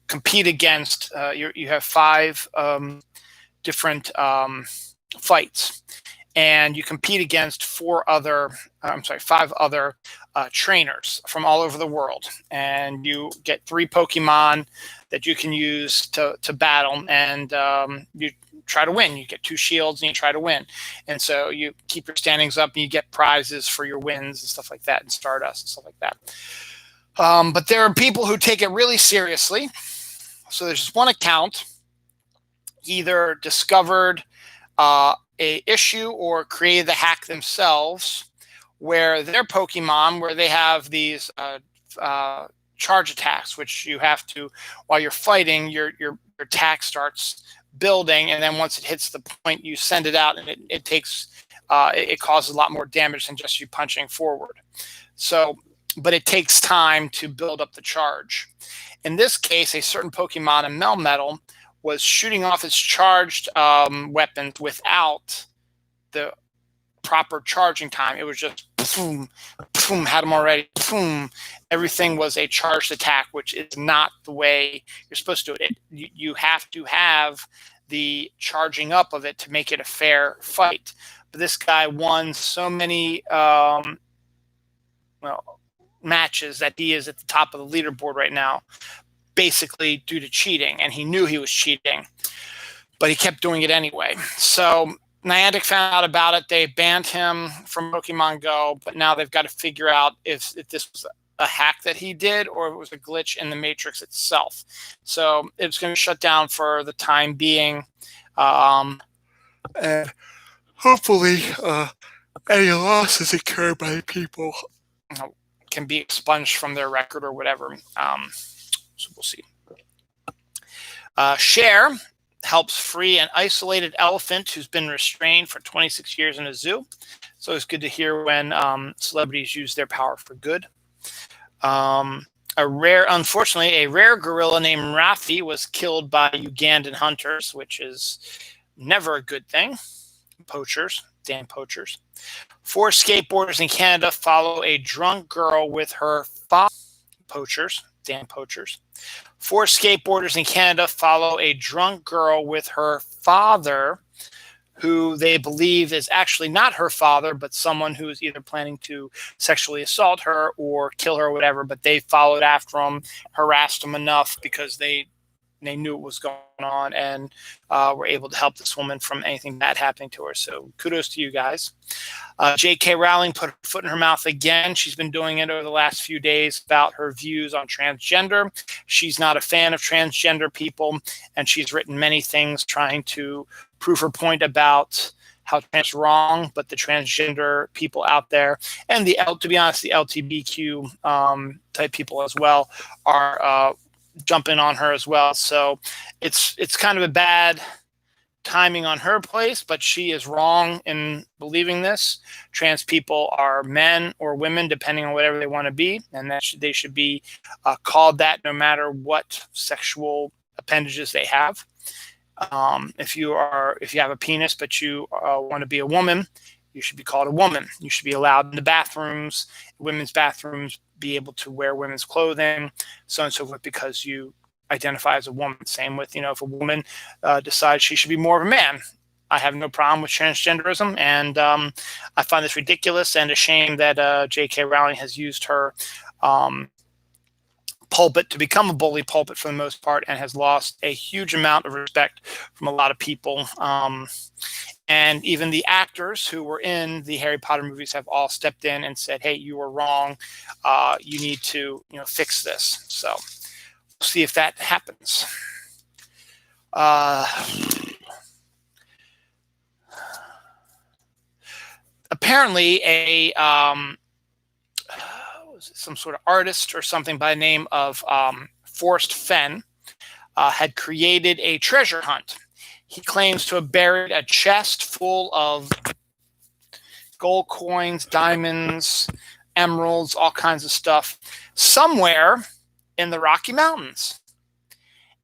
compete against, you have 5 different fights, and you compete against 5 other trainers from all over the world, and you get 3 Pokemon that you can use to battle, and you try to win. You get 2 shields and you try to win, and so you keep your standings up and you get prizes for your wins and stuff like that, and Stardust and stuff like that. But there are people who take it really seriously. So there's just one account either discovered a issue or created the hack themselves, where their Pokemon, where they have these charge attacks, which you have to, while you're fighting, your attack starts building, and then once it hits the point, you send it out, and it takes it causes a lot more damage than just you punching forward. So, but it takes time to build up the charge. In this case, a certain Pokemon in Melmetal was shooting off its charged weapons without the proper charging time. It was just boom, boom, had them already, boom. Everything was a charged attack, which is not the way you're supposed to do it. You have to have the charging up of it to make it a fair fight. But this guy won so many matches that he is at the top of the leaderboard right now, basically due to cheating, and he knew he was cheating, but he kept doing it anyway. So Niantic found out about it. They banned him from Pokemon Go, but now they've got to figure out if this was a hack that he did or if it was a glitch in the Matrix itself. So it's going to shut down for the time being. And hopefully any losses incurred by people can be expunged from their record or whatever. So we'll see. Cher helps free an isolated elephant who's been restrained for 26 years in a zoo. So it's good to hear when celebrities use their power for good. Unfortunately, a rare gorilla named Rafi was killed by Ugandan hunters, which is never a good thing. Poachers, damn poachers. 4 skateboarders in Canada follow a drunk girl with her father. Poachers, damn poachers. 4 skateboarders in Canada follow a drunk girl with her father, who they believe is actually not her father, but someone who is either planning to sexually assault her or kill her or whatever. But they followed after him, harassed him enough because they knew what was going on and were able to help this woman from anything bad happening to her. So kudos to you guys. J.K. Rowling put her foot in her mouth again. She's been doing it over the last few days about her views on transgender. She's not a fan of transgender people, and she's written many things trying to prove her point about how trans wrong, but the transgender people out there and to be honest, the LGBTQ type people as well are jumping on her as well. So it's kind of a bad timing on her place, but she is wrong in believing this. Trans people are men or women, depending on whatever they want to be, and that they should be called that no matter what sexual appendages they have. If you have a penis but you want to be a woman, you should be called a woman. You should be allowed in the bathrooms, women's bathrooms, be able to wear women's clothing, so on and so forth, because you identify as a woman. Same with, if a woman decides she should be more of a man. I have no problem with transgenderism, and I find this ridiculous and a shame that J.K. Rowling has used her pulpit to become a bully pulpit for the most part, and has lost a huge amount of respect from a lot of people. And even the actors who were in the Harry Potter movies have all stepped in and said, hey, you were wrong. You need to fix this. So we'll see if that happens. Apparently some sort of artist or something by the name of Forrest Fenn had created a treasure hunt. He claims to have buried a chest full of gold coins, diamonds, emeralds, all kinds of stuff somewhere in the Rocky Mountains,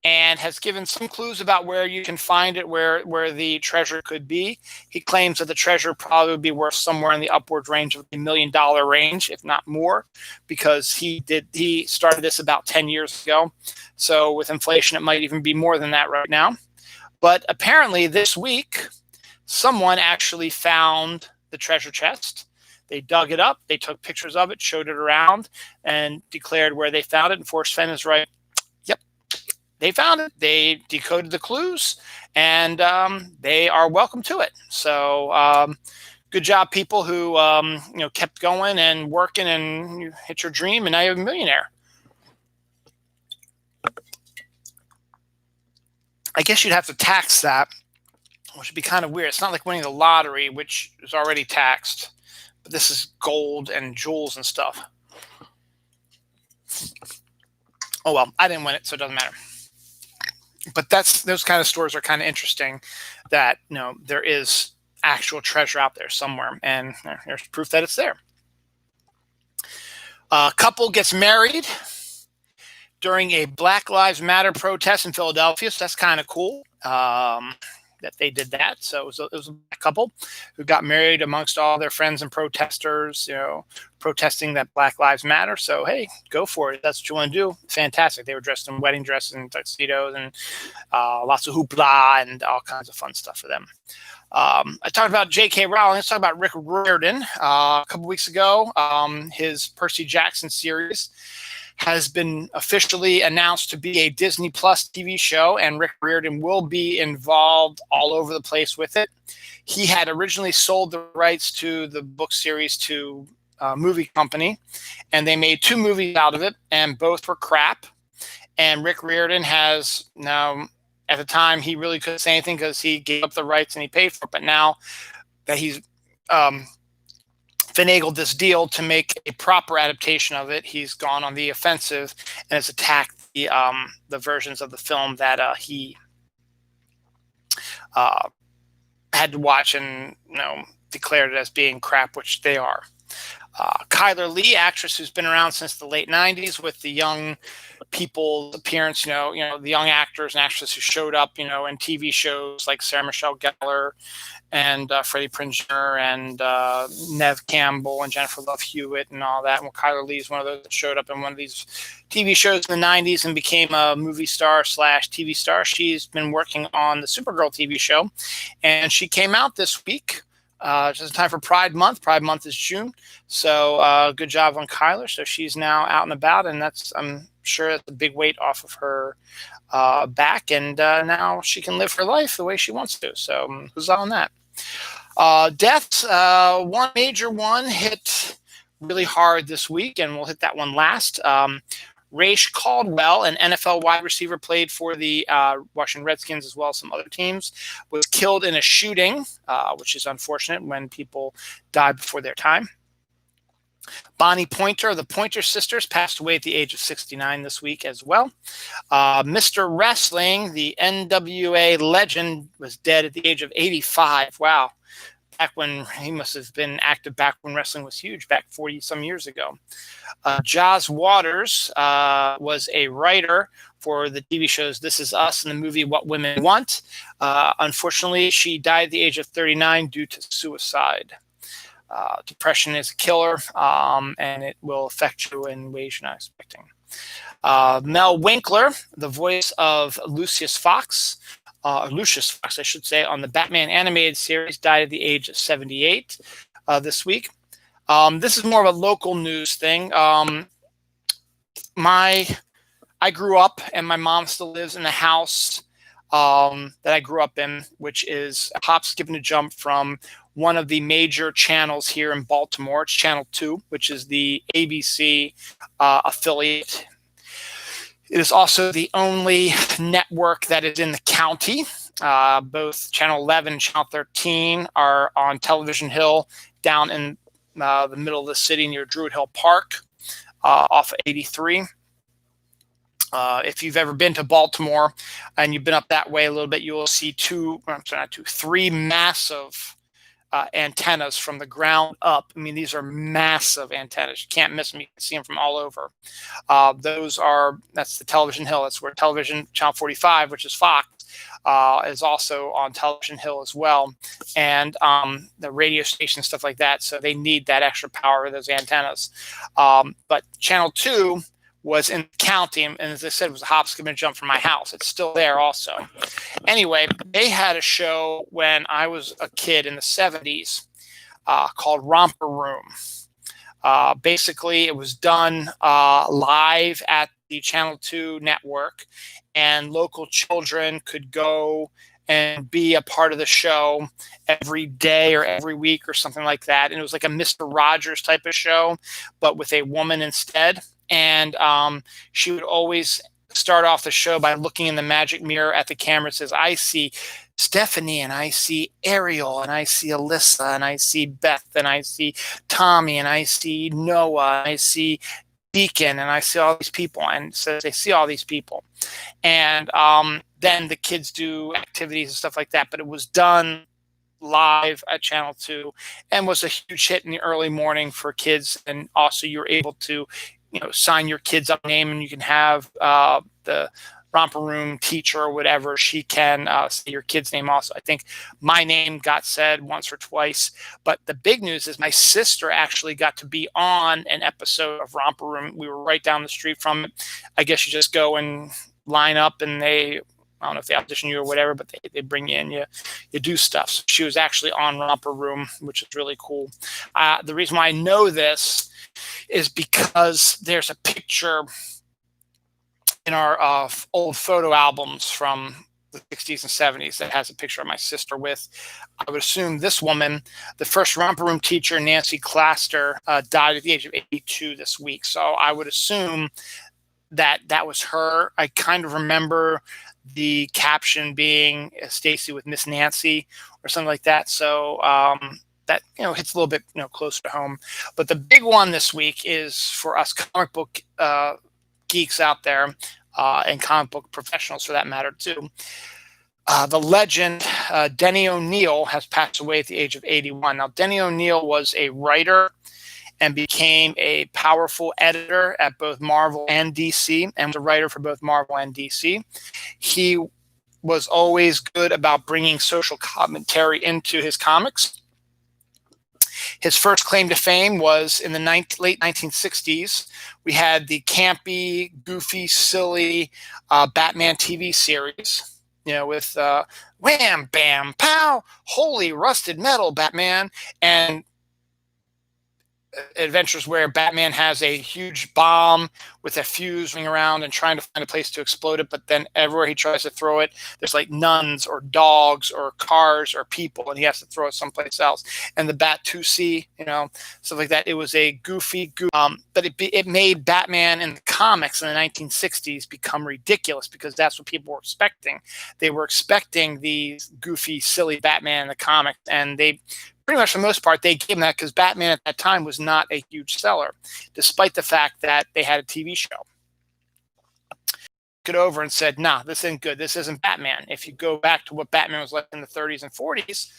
and has given some clues about where you can find it, where the treasure could be. He claims that the treasure probably would be worth somewhere in the upward range of the $1 million range, if not more, because he started this about 10 years ago. So with inflation, it might even be more than that right now. But apparently this week, someone actually found the treasure chest. They dug it up, they took pictures of it, showed it around, and declared where they found it. And Forrest Fenn is right. Yep, they found it. They decoded the clues, and they are welcome to it. So good job, people who kept going and working, and you hit your dream, and now you're a millionaire. I guess you'd have to tax that, which would be kind of weird. It's not like winning the lottery, which is already taxed, but this is gold and jewels and stuff. Oh well, I didn't win it, so it doesn't matter. But those kind of stories are kind of interesting. That there is actual treasure out there somewhere, and there's proof that it's there. A couple gets married during a Black Lives Matter protest in Philadelphia, so that's kind of cool that they did that. So it was a couple who got married amongst all their friends and protesters, protesting that Black Lives Matter. So, hey, go for it. That's what you want to do. Fantastic. They were dressed in wedding dresses and tuxedos and lots of hoopla and all kinds of fun stuff for them. I talked about J.K. Rowling. Let's talk about Rick Riordan. A couple weeks ago, his Percy Jackson series has been officially announced to be a Disney Plus TV show, and Rick Riordan will be involved all over the place with it. He had originally sold the rights to the book series to a movie company, and they made 2 movies out of it, and both were crap. And Rick Riordan has now, at the time, he really couldn't say anything because he gave up the rights and he paid for it. But now that he's finagled this deal to make a proper adaptation of it, he's gone on the offensive and has attacked the versions of the film that he had to watch and declared it as being crap, which they are. Kyler Lee, actress who's been around since the late 90s with the young people's appearance, the young actors and actresses who showed up, in TV shows like Sarah Michelle Gellar and Freddie Prinze Jr. and Neve Campbell and Jennifer Love Hewitt and all that. Well, Kyler Lee is one of those that showed up in one of these TV shows in the 90s and became a movie star / TV star. She's been working on the Supergirl TV show, and she came out this week. Just in time for Pride Month. Pride Month is June. So good job on Kyler. So she's now out and about, and I'm sure that's a big weight off of her back. And now she can live her life the way she wants to. So who's on that? Deaths, one major one hit really hard this week, and we'll hit that one last. Raish Caldwell, an NFL wide receiver, played for the Washington Redskins as well as some other teams, was killed in a shooting, which is unfortunate when people die before their time. Bonnie Pointer, the Pointer sisters, passed away at the age of 69 this week as well. Mr. Wrestling, the NWA legend, was dead at the age of 85. Wow. Back when he must have been active back when wrestling was huge, back 40 some years ago. Joz Waters was a writer for the TV shows This Is Us and the movie What Women Want. Unfortunately, she died at the age of 39 due to suicide. Depression is a killer, and it will affect you in ways you're not expecting. Mel Winkler, the voice of Lucius Fox, I should say, on the Batman animated series, died at the age of 78 this week. This is more of a local news thing. I grew up, and my mom still lives in the house that I grew up in, which is a hop, skip, and a jump from one of the major channels here in Baltimore. It's Channel 2, which is the ABC affiliate. It is also the only network that is in the county. Both Channel 11 and Channel 13 are on Television Hill down in the middle of the city near Druid Hill Park off of 83. If you've ever been to Baltimore and you've been up that way a little bit, you will see three massive antennas from the ground up. I mean, these are massive antennas. You can't miss them. You can see them from all over. That's the Television Hill. That's where television, Channel 45, which is Fox, is also on Television Hill as well. And the radio station, stuff like that. So they need that extra power of those antennas. But Channel 2 was in the county, and as I said, it was a hop, skip, and a jump from my house. It's still there also. Anyway, they had a show when I was a kid in the 70s called Romper Room. Basically, it was done live at the Channel 2 network, and local children could go and be a part of the show every day or every week or something like that. And it was like a Mr. Rogers type of show, but with a woman instead. And she would always start off the show by looking in the magic mirror at the camera. It says, I see Stephanie, and I see Ariel, and I see Alyssa, and I see Beth, and I see Tommy, and I see Noah, and I see Deacon, and I see all these people. And so they see all these people. And then the kids do activities and stuff like that. But it was done live at Channel 2 and was a huge hit in the early morning for kids. And also you were able to, sign your kid's up name, and you can have the Romper Room teacher or whatever, she can say your kid's name also. I think my name got said once or twice. But the big news is my sister actually got to be on an episode of Romper Room. We were right down the street from it. I guess you just go and line up, and I don't know if they audition you or whatever, but they bring you in, you do stuff. So she was actually on Romper Room, which is really cool. The reason why I know this is because there's a picture in our old photo albums from the 60s and 70s that has a picture of my sister with, I would assume, this woman. The first Romper Room teacher, Nancy Claster, died at the age of 82 this week. So I would assume that was her. I kind of remember the caption being Stacy with Miss Nancy or something like that. So that hits a little bit closer to home. But the big one this week is for us comic book geeks out there, and comic book professionals for that matter too. The legend Denny O'Neil has passed away at the age of 81. Now, Denny O'Neil was a writer and became a powerful editor at both Marvel and DC, and was a writer for both Marvel and DC. He was always good about bringing social commentary into his comics. His first claim to fame was in the late 1960s. We had the campy, goofy, silly Batman TV series, with wham, bam, pow, holy rusted metal, Batman, and adventures where Batman has a huge bomb with a fuse ring around and trying to find a place to explode it, but then everywhere he tries to throw it, there's like nuns or dogs or cars or people, and he has to throw it someplace else. And the Bat-2C, stuff like that. It was a goofy, but it made Batman in the comics in the 1960s become ridiculous, because that's what people were expecting. They were expecting the goofy, silly Batman in the comics, and they pretty much for the most part, they gave him that because Batman at that time was not a huge seller, despite the fact that they had a TV show. Took it over and said, nah, this isn't good. This isn't Batman. If you go back to what Batman was like in the 30s and 40s,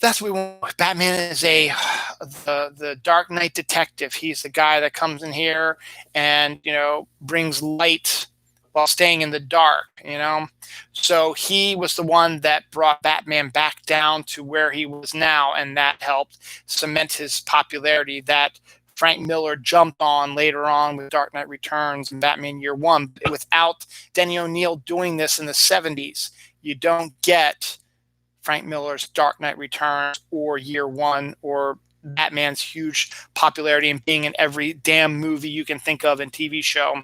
that's what we want. Batman is the Dark Knight detective. He's the guy that comes in here and, brings light while staying in the dark, So he was the one that brought Batman back down to where he was now, and that helped cement his popularity that Frank Miller jumped on later on with Dark Knight Returns and Batman Year One. Without Denny O'Neil doing this in the 70s, you don't get Frank Miller's Dark Knight Returns or Year One or Batman's huge popularity and being in every damn movie you can think of and TV show.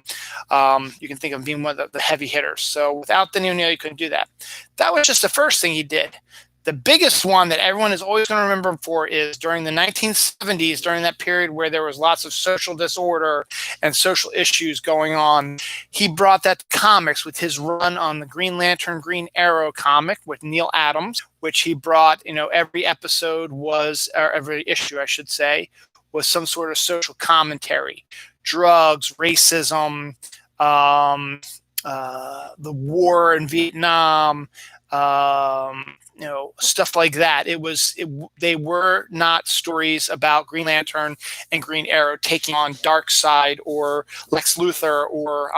You can think of being one of the heavy hitters. So without Denny O'Neil, you couldn't do that. That was just the first thing he did. The biggest one that everyone is always going to remember him for is during the 1970s, during that period where there was lots of social disorder and social issues going on. He brought that to comics with his run on the Green Lantern, Green Arrow comic with Neil Adams, which he brought, every episode was, or every issue, I should say, was some sort of social commentary. Drugs, racism, the war in Vietnam, stuff like that. They were not stories about Green Lantern and Green Arrow taking on Darkseid or Lex Luthor or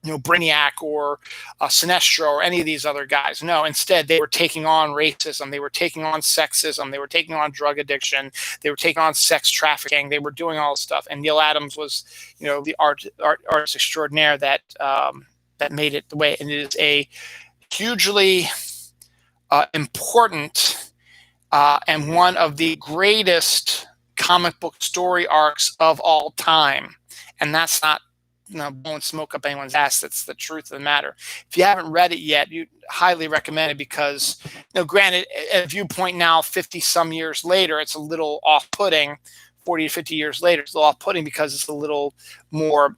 Brainiac or Sinestro or any of these other guys. No, instead they were taking on racism, they were taking on sexism, they were taking on drug addiction, they were taking on sex trafficking, they were doing all this stuff. And Neil Adams was, the artist extraordinaire that made it the way. And it is a hugely important and one of the greatest comic book story arcs of all time. And that's not blowing smoke up anyone's ass. That's the truth of the matter. If you haven't read it yet, you highly recommend it because, granted, at a viewpoint now, 50 some years later, it's a little off-putting. 40 to 50 years later, it's a little off-putting because it's a little more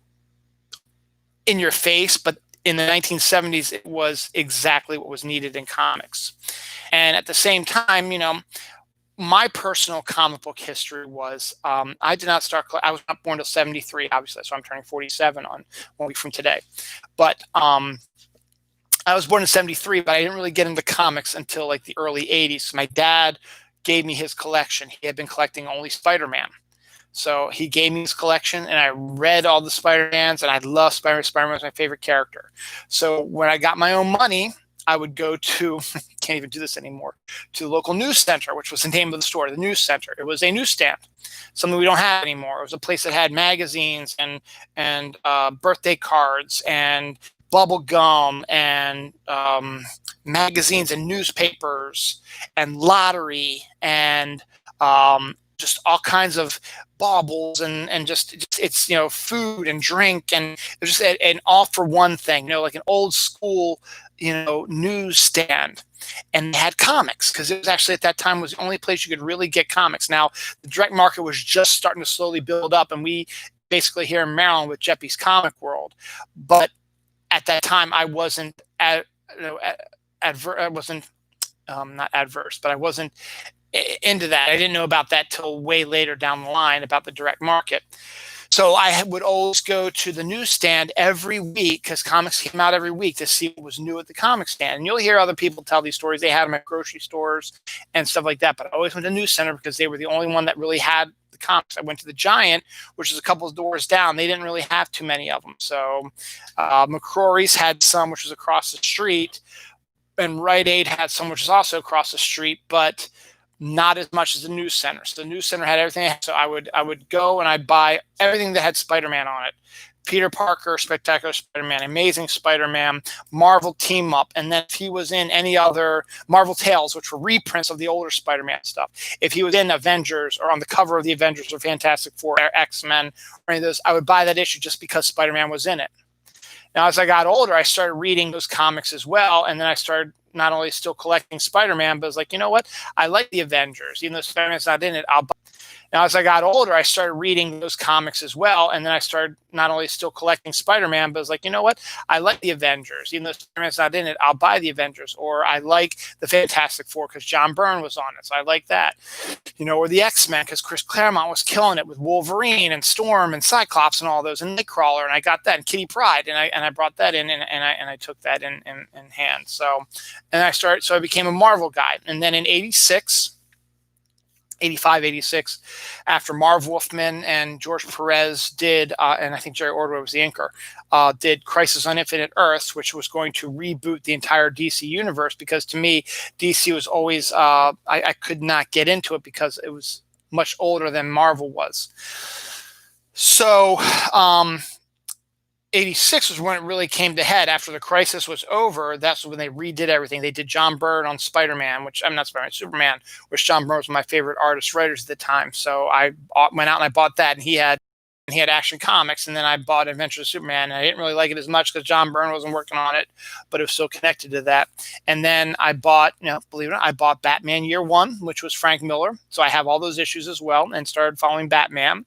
in your face, but in the 1970s, it was exactly what was needed in comics. And at the same time, my personal comic book history was, I did not start, I was not born until 73, obviously, so I'm turning 47 on 1 week from today. But I was born in 73, but I didn't really get into comics until like the early 80s. My dad gave me his collection. He had been collecting only Spider-Man. So he gave me his collection, and I read all the Spider-Mans, and I love Spider-Man. Spider-Man was my favorite character. So when I got my own money, I would go to, can't even do this anymore, to the local news center, which was the name of the store, the news center. It was a newsstand, something we don't have anymore. It was a place that had magazines and birthday cards and bubble gum and magazines and newspapers and lottery and just all kinds of baubles and just it's food and drink, and it's just an all for one thing, like an old school newsstand. And they had comics because it was actually at that time was the only place you could really get comics. Now the direct market was just starting to slowly build up, and we basically here in Maryland with Jeppy's Comic World, but at that time I wasn't I wasn't not adverse, but I wasn't into that. I didn't know about that till way later down the line about the direct market. So I would always go to the newsstand every week because comics came out every week to see what was new at the comic stand. And you'll hear other people tell these stories. They had them at grocery stores and stuff like that. But I always went to the news center because they were the only one that really had the comics. I went to the Giant, which is a couple of doors down. They didn't really have too many of them. So McCrory's had some, which was across the street. And Rite Aid had some, which is also across the street. But not as much as the news center. So the news center had everything. So I would go and I'd buy everything that had Spider-Man on it. Peter Parker, Spectacular Spider-Man, Amazing Spider-Man, Marvel Team Up, and then if he was in any other Marvel Tales, which were reprints of the older Spider-Man stuff, if he was in Avengers or on the cover of the Avengers or Fantastic Four or X-Men or any of those, I would buy that issue just because Spider-Man was in it. Now, as I got older, I started reading those comics as well, and then I started not only still collecting Spider-Man, but I was like, you know what? I like the Avengers. Even though Spider-Man's not in it, I'll buy. Now, as I got older, I started reading those comics as well, and then I started not only still collecting Spider-Man, but I was like, you know what? I like the Avengers. Even though Spider-Man's not in it, I'll buy the Avengers. Or I like the Fantastic Four because John Byrne was on it, so I like that. Or the X-Men because Chris Claremont was killing it with Wolverine and Storm and Cyclops and all those, and Nightcrawler, and I got that, and Kitty Pryde, and I brought that in, and I took that in hand. So, and I became a Marvel guy, and then in 85, 86, after Marv Wolfman and George Perez did, and I think Jerry Ordway was the inker, did Crisis on Infinite Earths, which was going to reboot the entire DC universe, because to me, DC was always, I could not get into it because it was much older than Marvel was. So, 86 was when it really came to head. After the crisis was over, that's when they redid everything. They did John Byrne on Spider-Man, which I'm not Spider-Man, Superman, which John Byrne was my favorite artist writers at the time. So I went out and I bought that, and he had Action Comics, and then I bought Adventures of Superman, and I didn't really like it as much because John Byrne wasn't working on it, but it was still connected to that. And then I bought, believe it or not, I bought Batman Year One, which was Frank Miller. So I have all those issues as well, and started following Batman.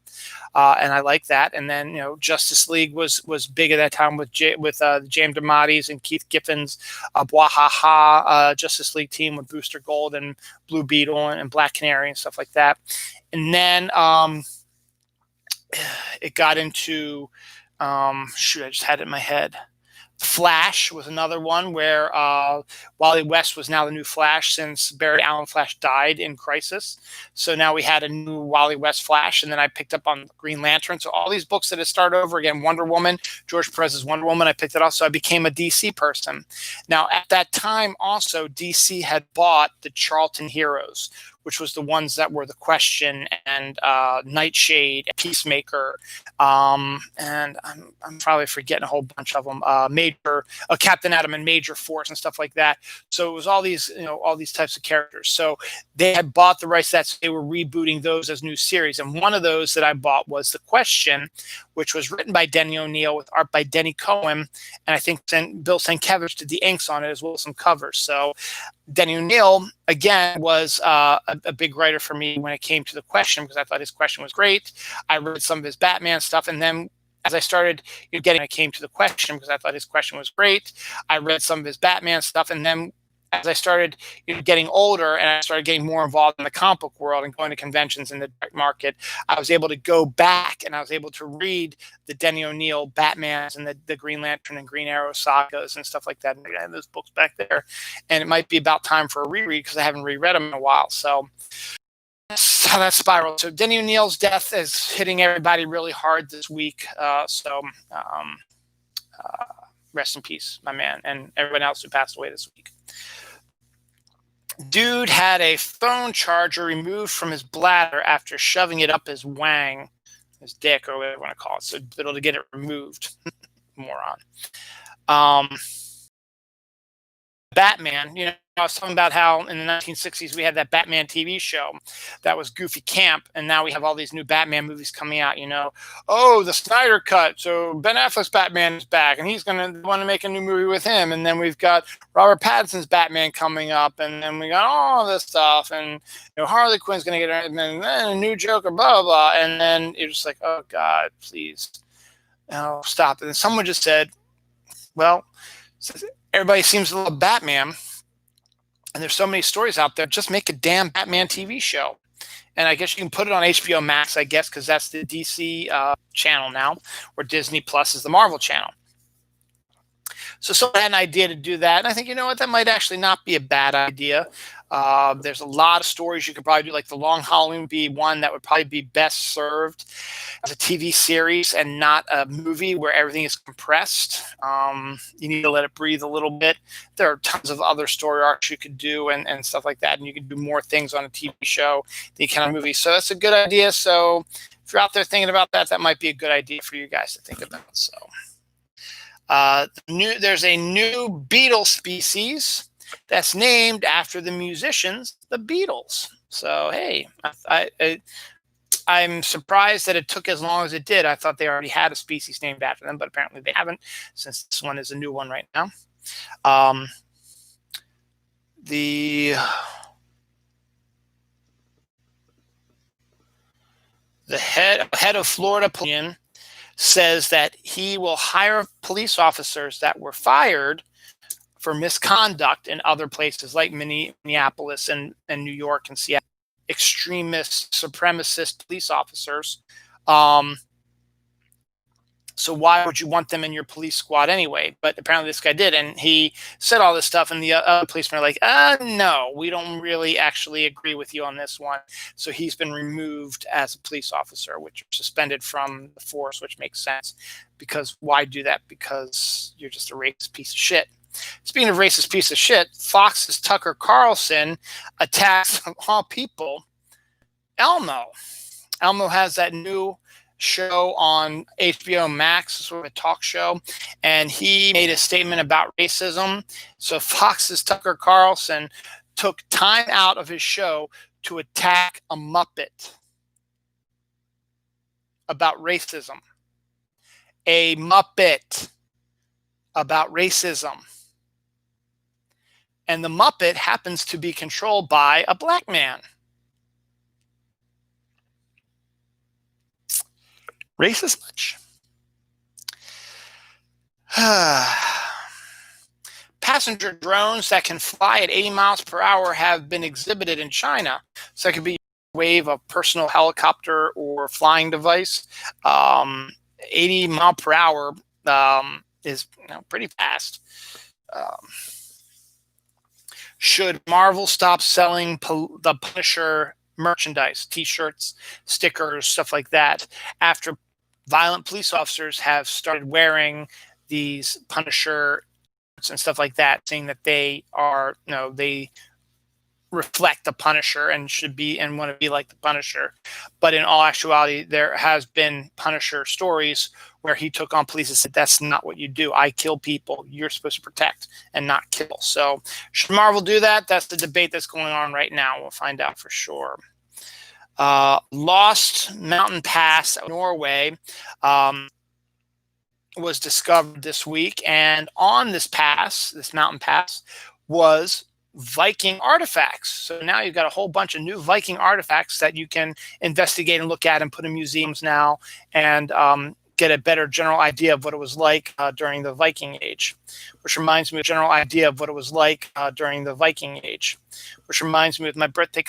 And I like that. And then, Justice League was big at that time with James DeMatteis and Keith Giffen's Bwahaha Justice League team with Booster Gold and Blue Beetle and Black Canary and stuff like that. And then it got into, I just had it in my head. Flash was another one where Wally West was now the new Flash since Barry Allen Flash died in Crisis. So now we had a new Wally West Flash, and then I picked up on Green Lantern. So all these books that had started over again, Wonder Woman, George Perez's Wonder Woman, I picked it up. So I became a DC person. Now at that time also, DC had bought the Charlton Heroes, which was the ones that were The Question and Nightshade, Peacemaker, and I'm probably forgetting a whole bunch of them. Captain Atom and Major Force and stuff like that. So it was all these types of characters. So they had bought the rights to that, so they were rebooting those as new series. And one of those that I bought was The Question, which was written by Denny O'Neil with art by Denny Cohen, and I think Bill Sienkiewicz did the inks on it as well as some covers. So Denny O'Neil, again, was a big writer for me when it came to The Question, because I thought his question was great. I read some of his Batman stuff, and then as I started I came to The Question because I thought his question was great. I read some of his Batman stuff, and then as I started getting older and I started getting more involved in the comic book world and going to conventions in the direct market, I was able to go back and I was able to read the Denny O'Neil Batmans and the Green Lantern and Green Arrow sagas and stuff like that. And I have those books back there. And it might be about time for a reread because I haven't reread them in a while. So that's how that spiraled. So Denny O'Neil's death is hitting everybody really hard this week. Rest in peace, my man, and everyone else who passed away this week. Dude had a phone charger removed from his bladder after shoving it up his wang, his dick, or whatever you want to call it, so to get it removed. Moron. Batman, I was talking about how in the 1960s we had that Batman TV show that was goofy camp, and now we have all these new Batman movies coming out. Oh, the Snyder Cut. So Ben Affleck's Batman is back, and he's going to want to make a new movie with him. And then we've got Robert Pattinson's Batman coming up, and then we got all this stuff, and Harley Quinn's going to get her, and then a new Joker, blah blah blah. And then you're just like, oh God, please, stop. And then someone just said, well, everybody seems to love Batman, and there's so many stories out there. Just make a damn Batman TV show. And I guess you can put it on HBO Max, I guess, because that's the DC channel now, where Disney Plus is the Marvel channel. So someone had an idea to do that, and I think, that might actually not be a bad idea. There's a lot of stories you could probably do, like The Long Halloween would be one that would probably be best served as a TV series and not a movie where everything is compressed. You need to let it breathe a little bit. There are tons of other story arcs you could do and stuff like that, and you can do more things on a TV show than you can on a movie. So that's a good idea. So if you're out there thinking about that, that might be a good idea for you guys to think about. So there's a new beetle species that's named after the musicians, the Beatles. So, hey, I'm surprised that it took as long as it did. I thought they already had a species named after them, but apparently they haven't, since this one is a new one right now. The head of Florida Police says that he will hire police officers that were fired for misconduct in other places like Minneapolis and New York and Seattle. Extremist, supremacist police officers. So why would you want them in your police squad anyway? But apparently this guy did, and he said all this stuff, and the other policemen are like, no, we don't really actually agree with you on this one. So he's been removed as a police officer, which suspended from the force, which makes sense. Because why do that? Because you're just a racist piece of shit. Speaking of racist piece of shit, Fox's Tucker Carlson attacks, of all people, Elmo. Elmo has that new show on HBO Max, sort of a talk show, and he made a statement about racism. So Fox's Tucker Carlson took time out of his show to attack a Muppet about racism. A Muppet about racism. And the Muppet happens to be controlled by a black man. Racist much? Passenger drones that can fly at 80 miles per hour have been exhibited in China. So it could be a wave of personal helicopter or flying device. 80 mile per hour is pretty fast. Should Marvel stop selling the Punisher merchandise, T-shirts, stickers, stuff like that, after violent police officers have started wearing these Punisher and stuff like that, saying that they are, they reflect the Punisher and should be and want to be like the Punisher. But in all actuality, there has been Punisher stories where he took on police and said, that's not what you do. I kill people. You're supposed to protect and not kill. So should Marvel do that? That's the debate that's going on right now. We'll find out for sure. Lost mountain pass in Norway was discovered this week. And on this pass, this mountain pass, was Viking artifacts. So now you've got a whole bunch of new Viking artifacts that you can investigate and look at and put in museums now. And get a better general idea of what it was like during the Viking Age, which reminds me of general idea of what it was like during the Viking Age, which reminds me of my birthday